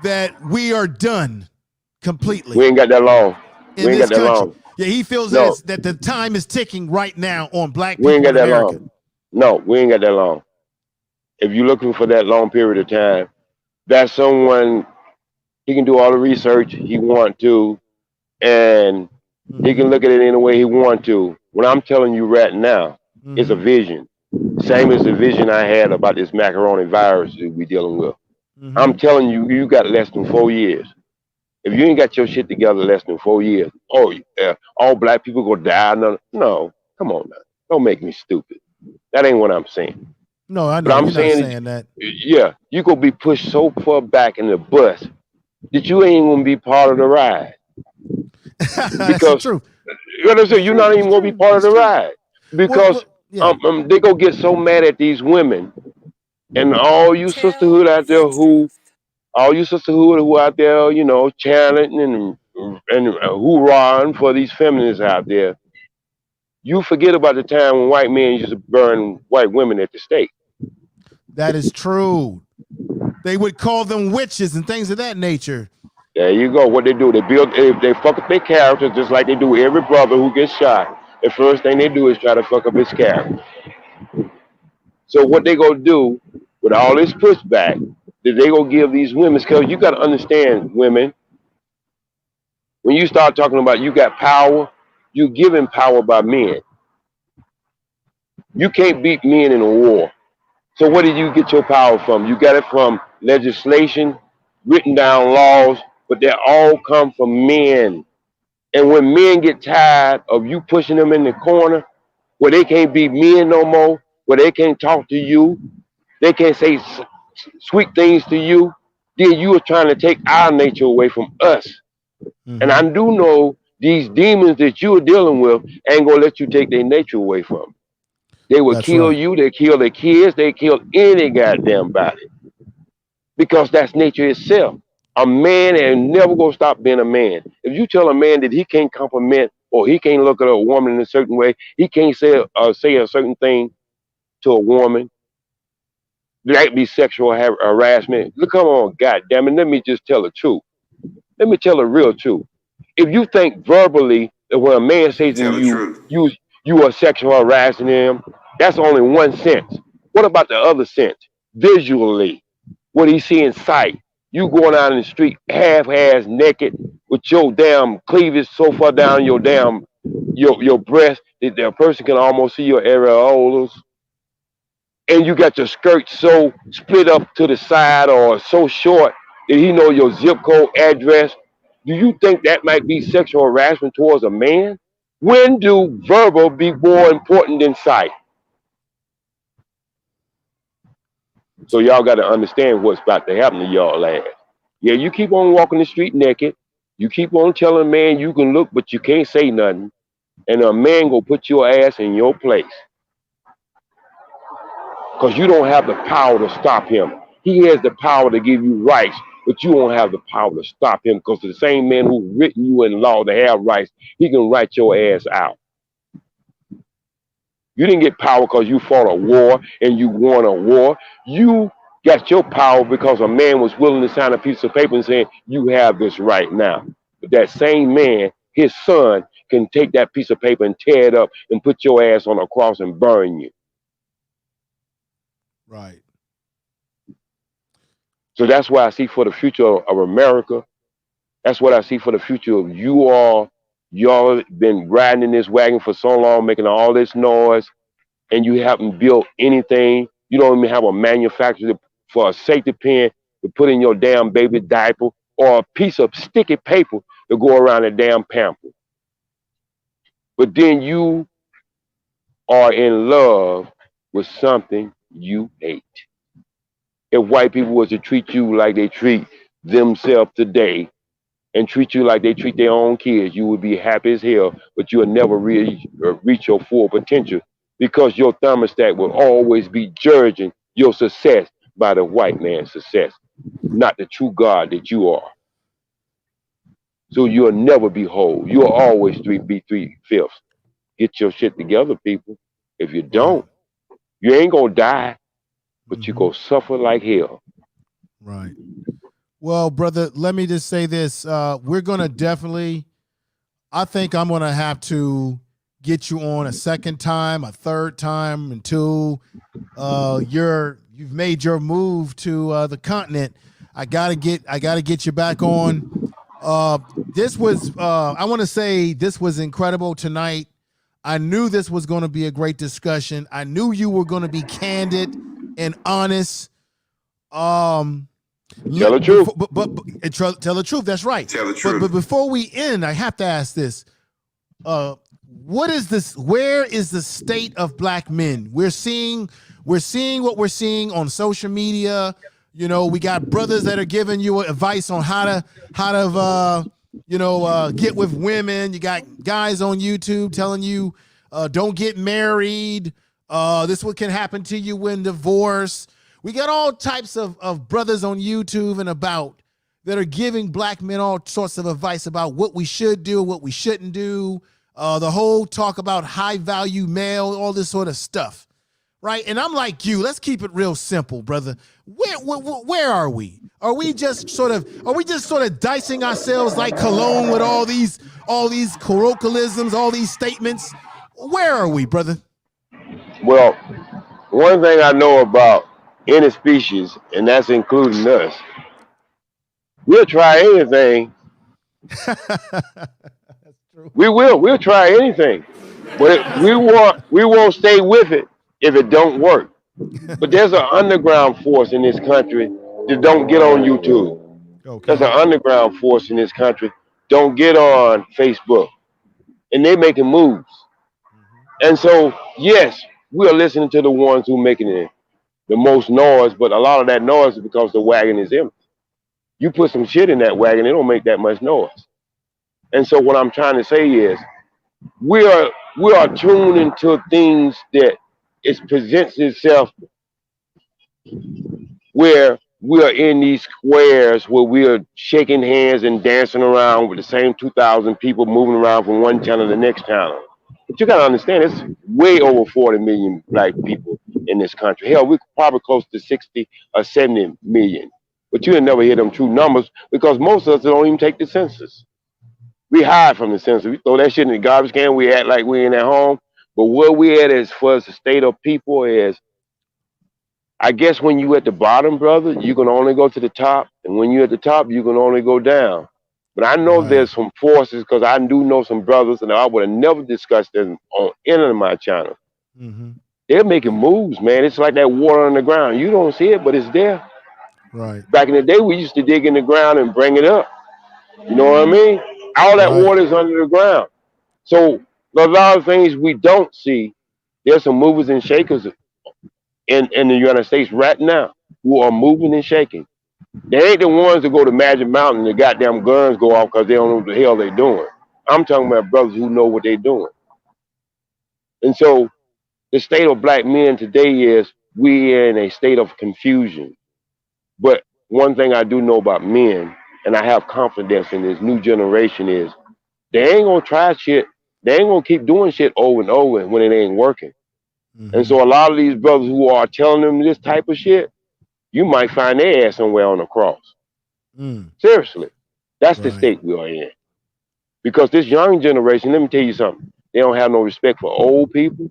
that we are done completely. We ain't got that long. In We ain't this got that country. long. Yeah, he feels No. that the time is ticking right now on black We ain't people got in that America. long. No, we ain't got that long. If you're looking for that long period of time, that's someone, he can do all the research he want to, and he can look at it any way he want to. What I'm telling you right now is a vision. Same as the vision I had about this macaroni virus that we dealing with. I'm telling you, you got less than 4 years. If you ain't got your shit together less than 4 years, oh yeah, all black people gonna die. No, come on now. Don't make me stupid. That ain't what I'm saying. No, I But know I'm you're not saying, saying that. yeah, you gonna be pushed so far back in the bus that you ain't gonna be part of the ride. That's the Because truth. you know what I'm saying, you're not even gonna be part of the ride. Because Yeah. they gonna get so mad at these women and all you Tell sisterhood out there the truth. all you sisterhood who out there, you know, chanting and hoorahing for these feminists out there. You forget about the time when white men used to burn white women at the stake. That is true. They would call them witches and things of that nature. There you go. What they do, they fuck up their character just like they do every brother who gets shot. The first thing they do is try to fuck up his character. So what they gonna do with all this pushback, that they gonna give these women, because you gotta understand, women, when you start talking about you got power, you giving power by men. You can't beat men in a war. So where did you get your power from? You got it from legislation, written down laws, but they all come from men. And when men get tired of you pushing them in the corner, where they can't be men no more, where they can't talk to you, they can't say sweet things to you, then you are trying to take our nature away from us. And I do know these demons that you are dealing with ain't gonna let you take their nature away from them. They will That's kill right. you, they kill their kids, they kill any goddamn body. Because that's nature itself. A man ain't never gonna stop being a man. If you tell a man that he can't compliment or he can't look at a woman in a certain way, he can't say a certain thing to a woman, that be sexual harassment. Look, come on, goddamn it, let me just tell the truth. Let me tell the real truth. If you think verbally that when a man says to Tell the you, truth. you are sexual harassing him, that's only one sense. What about the other sense? Visually, what he see in sight. You going out in the street half-ass naked with your damn cleavage so far down your damn your breast that the person can almost see your areolas, and you got your skirt so split up to the side or so short that he know your zip code address. Do you think that might be sexual harassment towards a man? When do verbal be more important than sight? So y'all got to understand what's about to happen to y'all ass. Yeah, you keep on walking the street naked. You keep on telling a man you can look, but you can't say nothing. And a man gonna put your ass in your place. Because you don't have the power to stop him. He has the power to give you rights, but you don't have the power to stop him, because the same man who written you in law to have rights, he can write your ass out. You didn't get power because you fought a war and you won a war. You got your power because a man was willing to sign a piece of paper and saying, you have this right now. But that same man, his son, can take that piece of paper and tear it up and put your ass on a cross and burn you. Right. So that's why I see for the future of America. That's what I see for the future of you all Y'all been riding in this wagon for so long, making all this noise, and you haven't built anything. You don't even have a manufacturer for a safety pin to put in your damn baby diaper or a piece of sticky paper to go around a damn pamper. But then you are in love with something you hate. If white people was to treat you like they treat themselves today and treat you like they treat their own kids, you would be happy as hell, but you'll never reach your full potential because your thermostat will always be judging your success by the white man's success, not the true God that you are. So you'll never be whole. You'll always be 3/5. Get your shit together, people. If you don't, you ain't gonna die, but you gonna suffer like hell. Right. Well, brother, let me just say this. We're gonna definitely, I think I'm gonna have to get you on a second time, a third time until you've made your move to the continent. I gotta get you back on. This was I want to say this was incredible tonight. I knew this was going to be a great discussion. I knew you were going to be candid and honest. Tell the truth. Tell the truth. That's right. Tell the truth. But before we end, I have to ask this. What is this? Where is the state of black men? We're seeing what we're seeing on social media. You know, we got brothers that are giving you advice on how to get with women. You got guys on YouTube telling you, don't get married. This what can happen to you when divorced. We got all types of brothers on YouTube and about that are giving black men all sorts of advice about what we should do, what we shouldn't do. The whole talk about high value male, all this sort of stuff. Right. And I'm like you, let's keep it real simple, brother. Where are we? Are we just sort of dicing ourselves like cologne with all these colloquialisms, all these statements? Where are we, brother? Well, one thing I know about any species, and that's including us, we'll try anything. We'll try anything. But we won't stay with it if it don't work. But there's an underground force in this country that don't get on YouTube. Okay. There's an underground force in this country don't get on Facebook. And they making moves. And so, yes, we are listening to the ones who making the most noise, but a lot of that noise is because the wagon is empty. You put some shit in that wagon, it don't make that much noise. And so what I'm trying to say is we are tuned into things that it presents itself where we are in these squares where we are shaking hands and dancing around with the same 2,000 people moving around from one channel to the next channel. But you got to understand, it's way over 40 million black people in this country. Hell, we're probably close to 60 or 70 million. But you'll never hear them true numbers because most of us don't even take the census. We hide from the census. We throw that shit in the garbage can. We act like we ain't at home. But where we at as far as the state of people is, I guess when you at the bottom, brother, you can only go to the top. And when you're at the top, you can only go down. But I know there's some forces because I do know some brothers, and I would have never discussed them on any of my channel. They're making moves, man. It's like that water on the ground. You don't see it, but it's there. Right. Back in the day, we used to dig in the ground and bring it up. You know what I mean? All that water is under the ground. So a lot of things we don't see. There's some movers and shakers in the United States right now who are moving and shaking. They ain't the ones that go to Magic Mountain and the goddamn guns go off because they don't know what the hell they're doing. I'm talking about brothers who know what they're doing. And so the state of black men today is we're in a state of confusion. But one thing I do know about men, and I have confidence in this new generation, is they ain't gonna try shit. They ain't gonna keep doing shit over and over when it ain't working. And so a lot of these brothers who are telling them this type of shit, you might find their ass somewhere on the cross. Seriously. That's the state we are in. Because this young generation, let me tell you something. They don't have no respect for old people.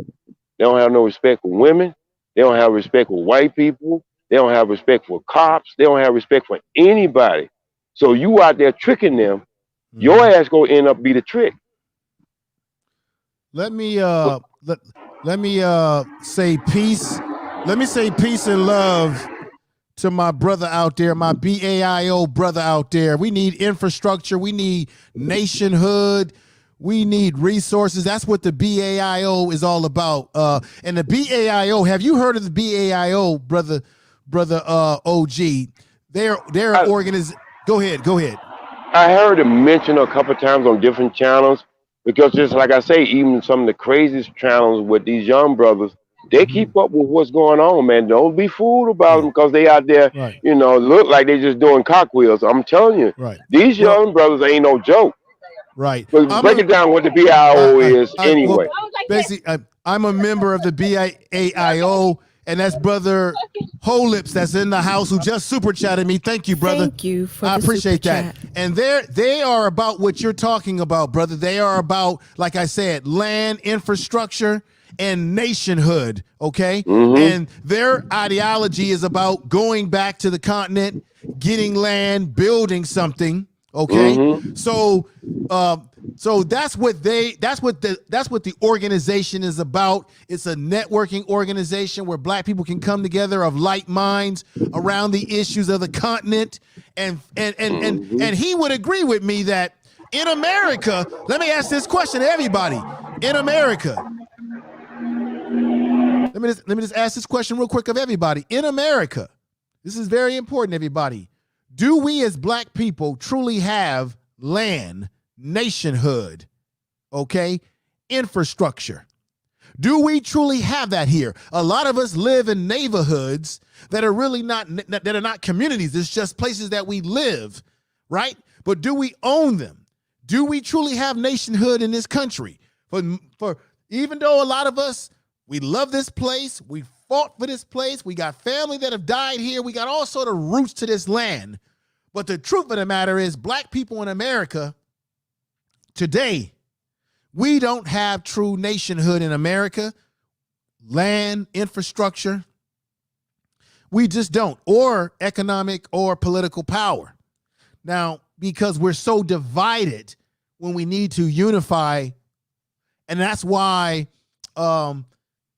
They don't have no respect for women. They don't have respect for white people. They don't have respect for cops. They don't have respect for anybody. So you out there tricking them, your ass gonna end up be the trick. let me say peace. Let me say peace and love to my brother out there, my BAIO brother out there. We need infrastructure. We need nationhood. We need resources. That's what the BAIO is all about. And the BAIO, have you heard of the BAIO, brother OG? They're an organization. Go ahead. I heard him mention a couple of times on different channels because just like I say, even some of the craziest channels with these young brothers, they keep up with what's going on, man. Don't be fooled about them because they out there, Right. Look like they just doing cockwheels. I'm telling you, Right. these young brothers ain't no joke. Right. But break it down what the BIO is anyway. Well, basically, I'm a member of the BAIO, and that's Brother Holips that's in the house who just super chatted me. Thank you, brother. Thank you for I the appreciate super that. chat. And they are about what you're talking about, brother. They are about, like I said, land, infrastructure, and nationhood, okay? And their ideology is about going back to the continent, getting land, building something, okay? So that's what the organization is about. It's a networking organization where black people can come together of like minds around the issues of the continent. And he would agree with me that in America, let me ask this question to everybody. In America, let me just ask this question real quick of everybody. In America, this is very important, everybody. Do we as black people truly have land, nationhood, okay, infrastructure? Do we truly have that here? A lot of us live in neighborhoods that are really not communities. It's just places that we live, right? But do we own them? Do we truly have nationhood in this country? For even though a lot of us, we love this place, we fought for this place, we got family that have died here, we got all sort of roots to this land. But the truth of the matter is, black people in America today, we don't have true nationhood in America, land, infrastructure. We just don't, or economic or political power. Now, because we're so divided when we need to unify, and that's why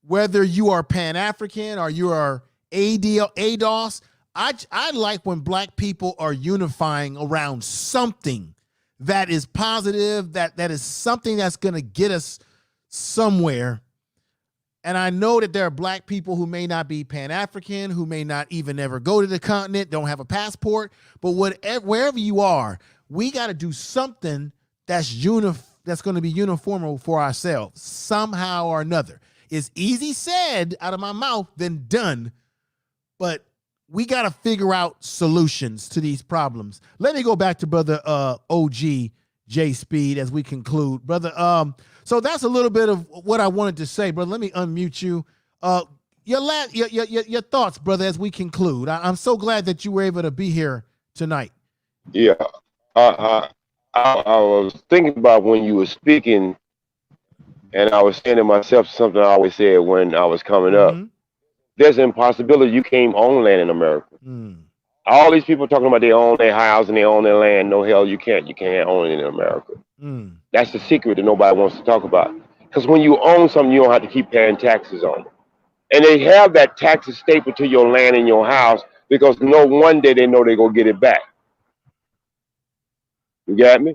whether you are Pan-African or you are ADOS, I like when black people are unifying around something that is positive, that is something that's going to get us somewhere. And I know that there are black people who may not be Pan-African, who may not even ever go to the continent, don't have a passport, but wherever you are, we got to do something that's going to be uniform for ourselves somehow or another. It's easy said out of my mouth than done, but we got to figure out solutions to these problems. Let me go back to brother OG JaySpeed as we conclude. Brother, so that's a little bit of what I wanted to say, brother. Let me unmute you. Your thoughts, brother, as we conclude. I'm so glad that you were able to be here tonight. Yeah. I was thinking about when you were speaking, and I was saying to myself something I always said when I was coming up. There's an impossibility you can't own land in America. All these people talking about they own their house and they own their land. No, hell, you can't. You can't own it in America. That's the secret that nobody wants to talk about. Because when you own something, you don't have to keep paying taxes on it. And they have that taxes stapled to your land and your house because one day they know they're going to get it back. You got me?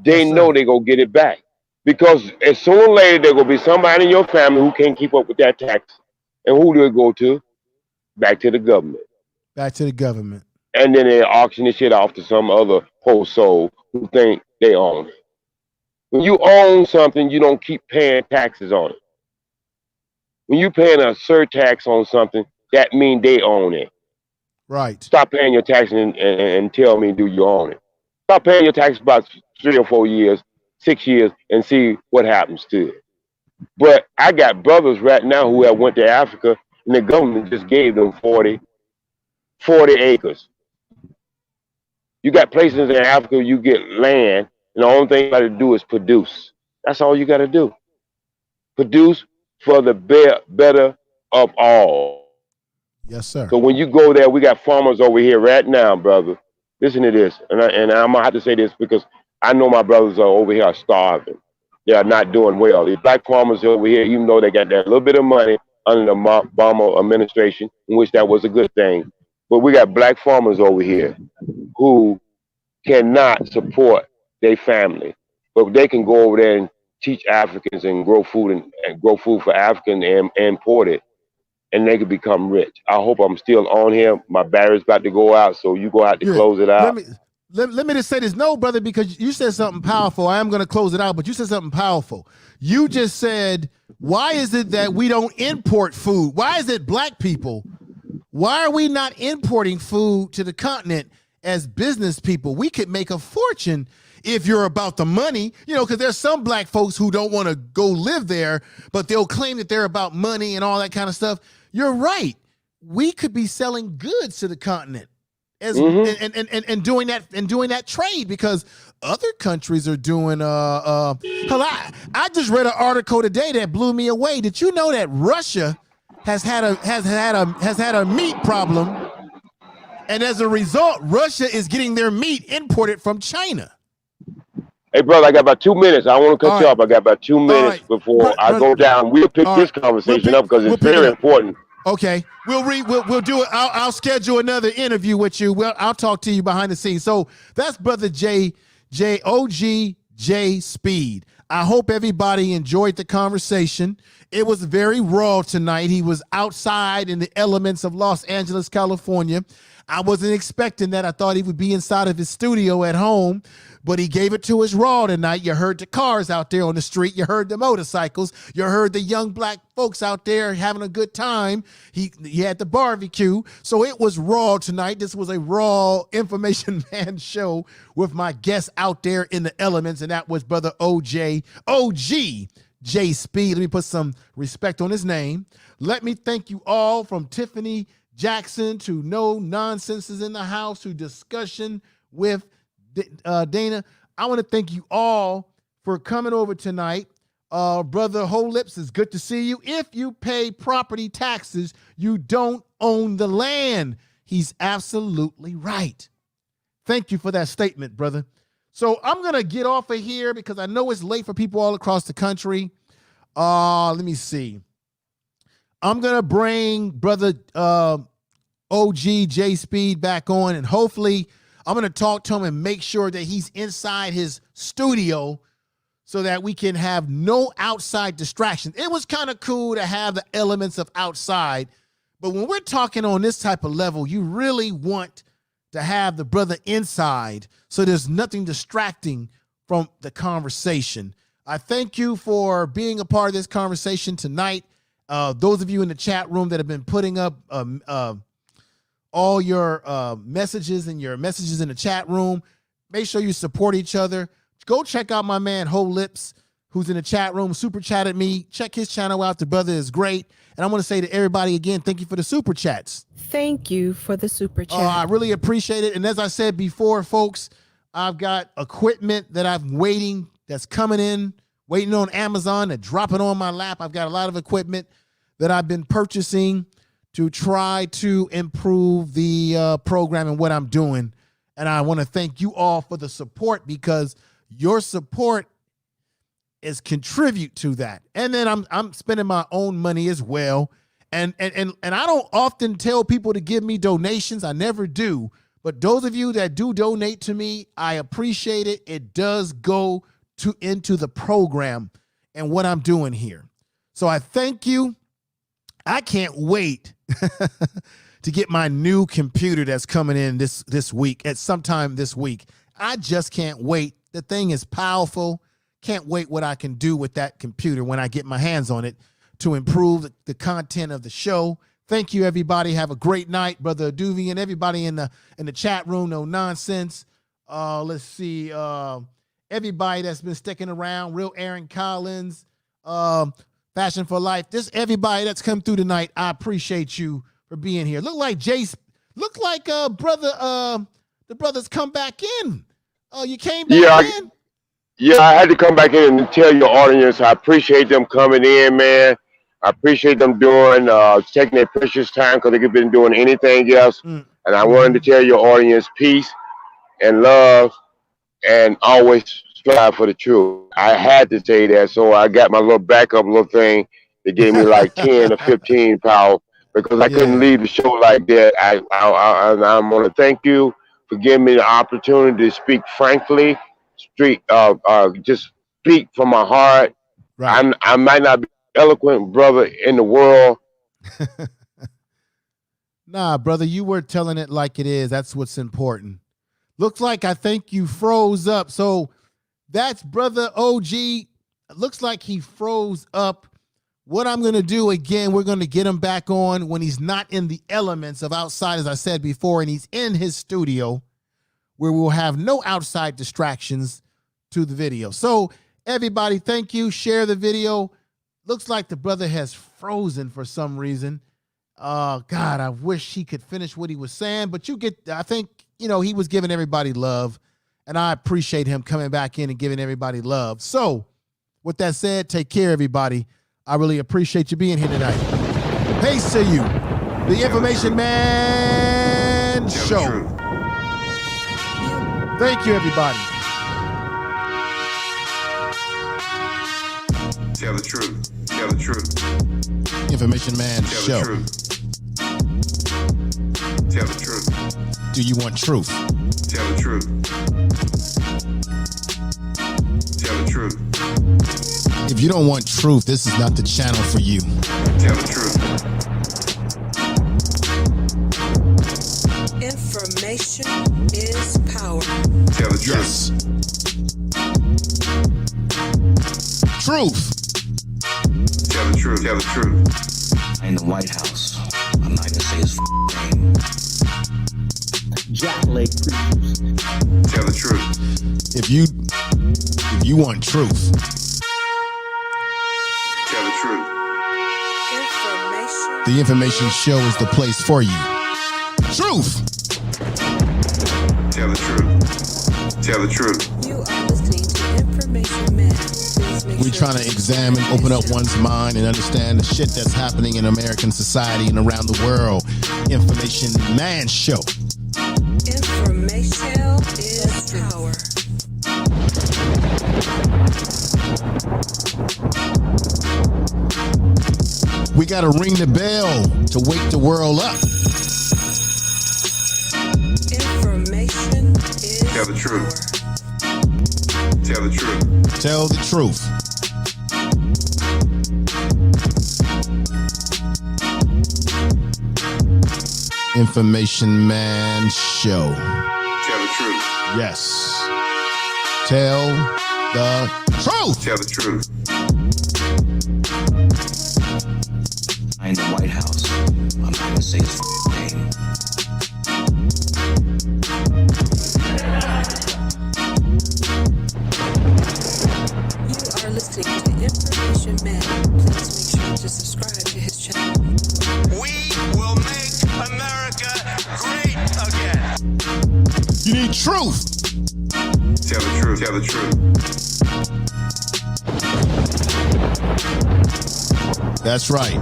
They know they're going to get it back. Because as soon or later, there will be somebody in your family who can't keep up with that tax. And who do it go to? Back to the government. Back to the government. And then they auction this shit off to some other poor soul who think they own it. When you own something, you don't keep paying taxes on it. When you paying a surtax on something, that means they own it. Right. Stop paying your taxes and tell me, do you own it? Stop paying your taxes about 3 or 4 years, 6 years, and see what happens to it. But I got brothers right now who have went to Africa, and the government just gave them 40 acres. You got places in Africa, you get land, and the only thing you got to do is produce. That's all you got to do. Produce for the better of all. Yes, sir. So when you go there, we got farmers over here right now, brother. Listen to this, and I'm going to have to say this because I know my brothers are over here are starving. they are not doing well. The black farmers over here, even though they got that little bit of money under the Obama administration, in which that was a good thing, but we got black farmers over here who cannot support their family, but they can go over there and teach Africans and grow food and grow food for African and import it, and they can become rich. I hope I'm still on here. My battery's about to go out, so you go out to close it out. Let me just say this, no, brother, because you said something powerful. I am going to close it out, but you said something powerful. You just said, why is it that we don't import food? Why is it black people? Why are we not importing food to the continent as business people? We could make a fortune if you're about the money, you know, because there's some black folks who don't want to go live there, but they'll claim that they're about money and all that kind of stuff. You're right. We could be selling goods to the continent as and doing that trade, because other countries are doing hell, I just read an article today that blew me away. Did you know that Russia has had a meat problem, and as a result, Russia is getting their meat imported from China? Hey, brother, I got about 2 minutes. I want to cut you off. I got about 2 minutes before I go down. We'll pick this conversation up because it's very important. Okay, we'll do it. I'll schedule another interview with you. I'll talk to you behind the scenes. So that's brother JaySpeed. I hope everybody enjoyed the conversation. It was very raw tonight. He was outside in the elements of Los Angeles, California. I wasn't expecting that. I thought he would be inside of his studio at home, but he gave it to us raw tonight. You heard the cars out there on the street. You heard the motorcycles. You heard the young black folks out there having a good time. He had the barbecue. So it was raw tonight. This was a raw Information Man show with my guests out there in the elements, and that was brother OG JaySpeed. Let me put some respect on his name. Let me thank you all, from Tiffany Jackson to No Nonsenses in the House to Discussion with Dana. I want to thank you all for coming over tonight. Brother Whole Lips, it's good to see you. If you pay property taxes, you don't own the land. He's absolutely right. Thank you for that statement, brother. So I'm going to get off of here because I know it's late for people all across the country. Let me see. I'm going to bring brother OG JaySpeed back on, and hopefully I'm going to talk to him and make sure that he's inside his studio so that we can have no outside distractions. It was kind of cool to have the elements of outside, but when we're talking on this type of level, you really want to have the brother inside so there's nothing distracting from the conversation. I thank you for being a part of this conversation tonight. Those of you in the chat room that have been putting up all your messages and your messages in the chat room, make sure you support each other. Go check out my man Whole Lips, who's in the chat room, super chatted me. Check his channel out. The brother is great. And I want to say to everybody again, thank you for the super chats. Thank you for the super chat. I really appreciate it. And as I said before, folks, I've got equipment that I'm waiting, that's coming in, waiting on Amazon to drop it on my lap. I've got a lot of equipment that I've been purchasing to try to improve the program and what I'm doing. And I want to thank you all for the support, because your support is contribute to that. And then I'm spending my own money as well. And I don't often tell people to give me donations. I never do. But those of you that do donate to me, I appreciate it. It does go into the program and what I'm doing here. So I thank you. I can't wait to get my new computer that's coming in this week, at sometime this week. I just can't wait. The thing is powerful. Can't wait what I can do with that computer when I get my hands on it to improve the content of the show. Thank you, everybody. Have a great night, Brother Aduvi, and everybody in the chat room. No nonsense. Let's see. Everybody that's been sticking around. Real Aaron Collins. Fashion for Life. Just everybody that's come through tonight. I appreciate you for being here. Look like brother. The brothers come back in. You came back in. Yeah, I had to come back in and tell your audience I appreciate them coming in, man. I appreciate them doing, taking their precious time, because they could have been doing anything else. And I wanted to tell your audience peace and love, and always strive for the truth. I had to say that, so I got my little backup little thing that gave me like 10 or 15 pounds because I couldn't leave the show like that. I want to thank you for giving me the opportunity to speak frankly, just speak from my heart. Right. I might not be eloquent brother in the world. Nah, brother, you were telling it like it is. That's what's important. Looks like I think you froze up. So that's brother OG. It looks like he froze up. What I'm going to do again, we're going to get him back on when he's not in the elements of outside, as I said before, and he's in his studio where we'll have no outside distractions to the video. So everybody, thank you. Share the video. Looks like the brother has frozen for some reason. God, I wish he could finish what he was saying, but I think, he was giving everybody love, and I appreciate him coming back in and giving everybody love. So with that said, take care, everybody. I really appreciate you being here tonight. Peace to you. The Information Man Show. Thank you, everybody. Tell the truth. Tell the truth. Information Man Tell Show. the truth. Tell the truth. Do you want truth? Tell the truth. Tell the truth. If you don't want truth, this is not the channel for you. Tell the truth. Information is power. Tell the truth. Yes. Truth. Tell the truth. Tell the truth. In the White House, I'm not gonna say his name. Jack Lake Creatures. Tell the truth. If you want truth, Tell the truth. Information. the Information Show is the place for you. Truth. Tell the truth. Tell the truth. You are listening to Information Man. Please make We're sure trying to examine, open up one's mind, and understand the shit that's happening in American society and around the world. Information Man Show. Information is power. We got to ring the bell to wake the world up. Information is Tell the truth. power. Tell the truth. Tell the truth. Information Man Show. Tell the truth. Yes. Tell the truth. Tell the truth. In the White House, I'm not gonna say his name. You are listening to Information Man. Please make sure to subscribe to his channel. We will make America great again. You need truth. Tell the truth. Tell the truth. That's right.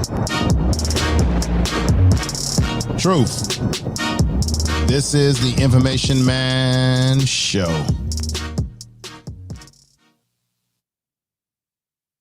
Truth. This is the Information Man Show.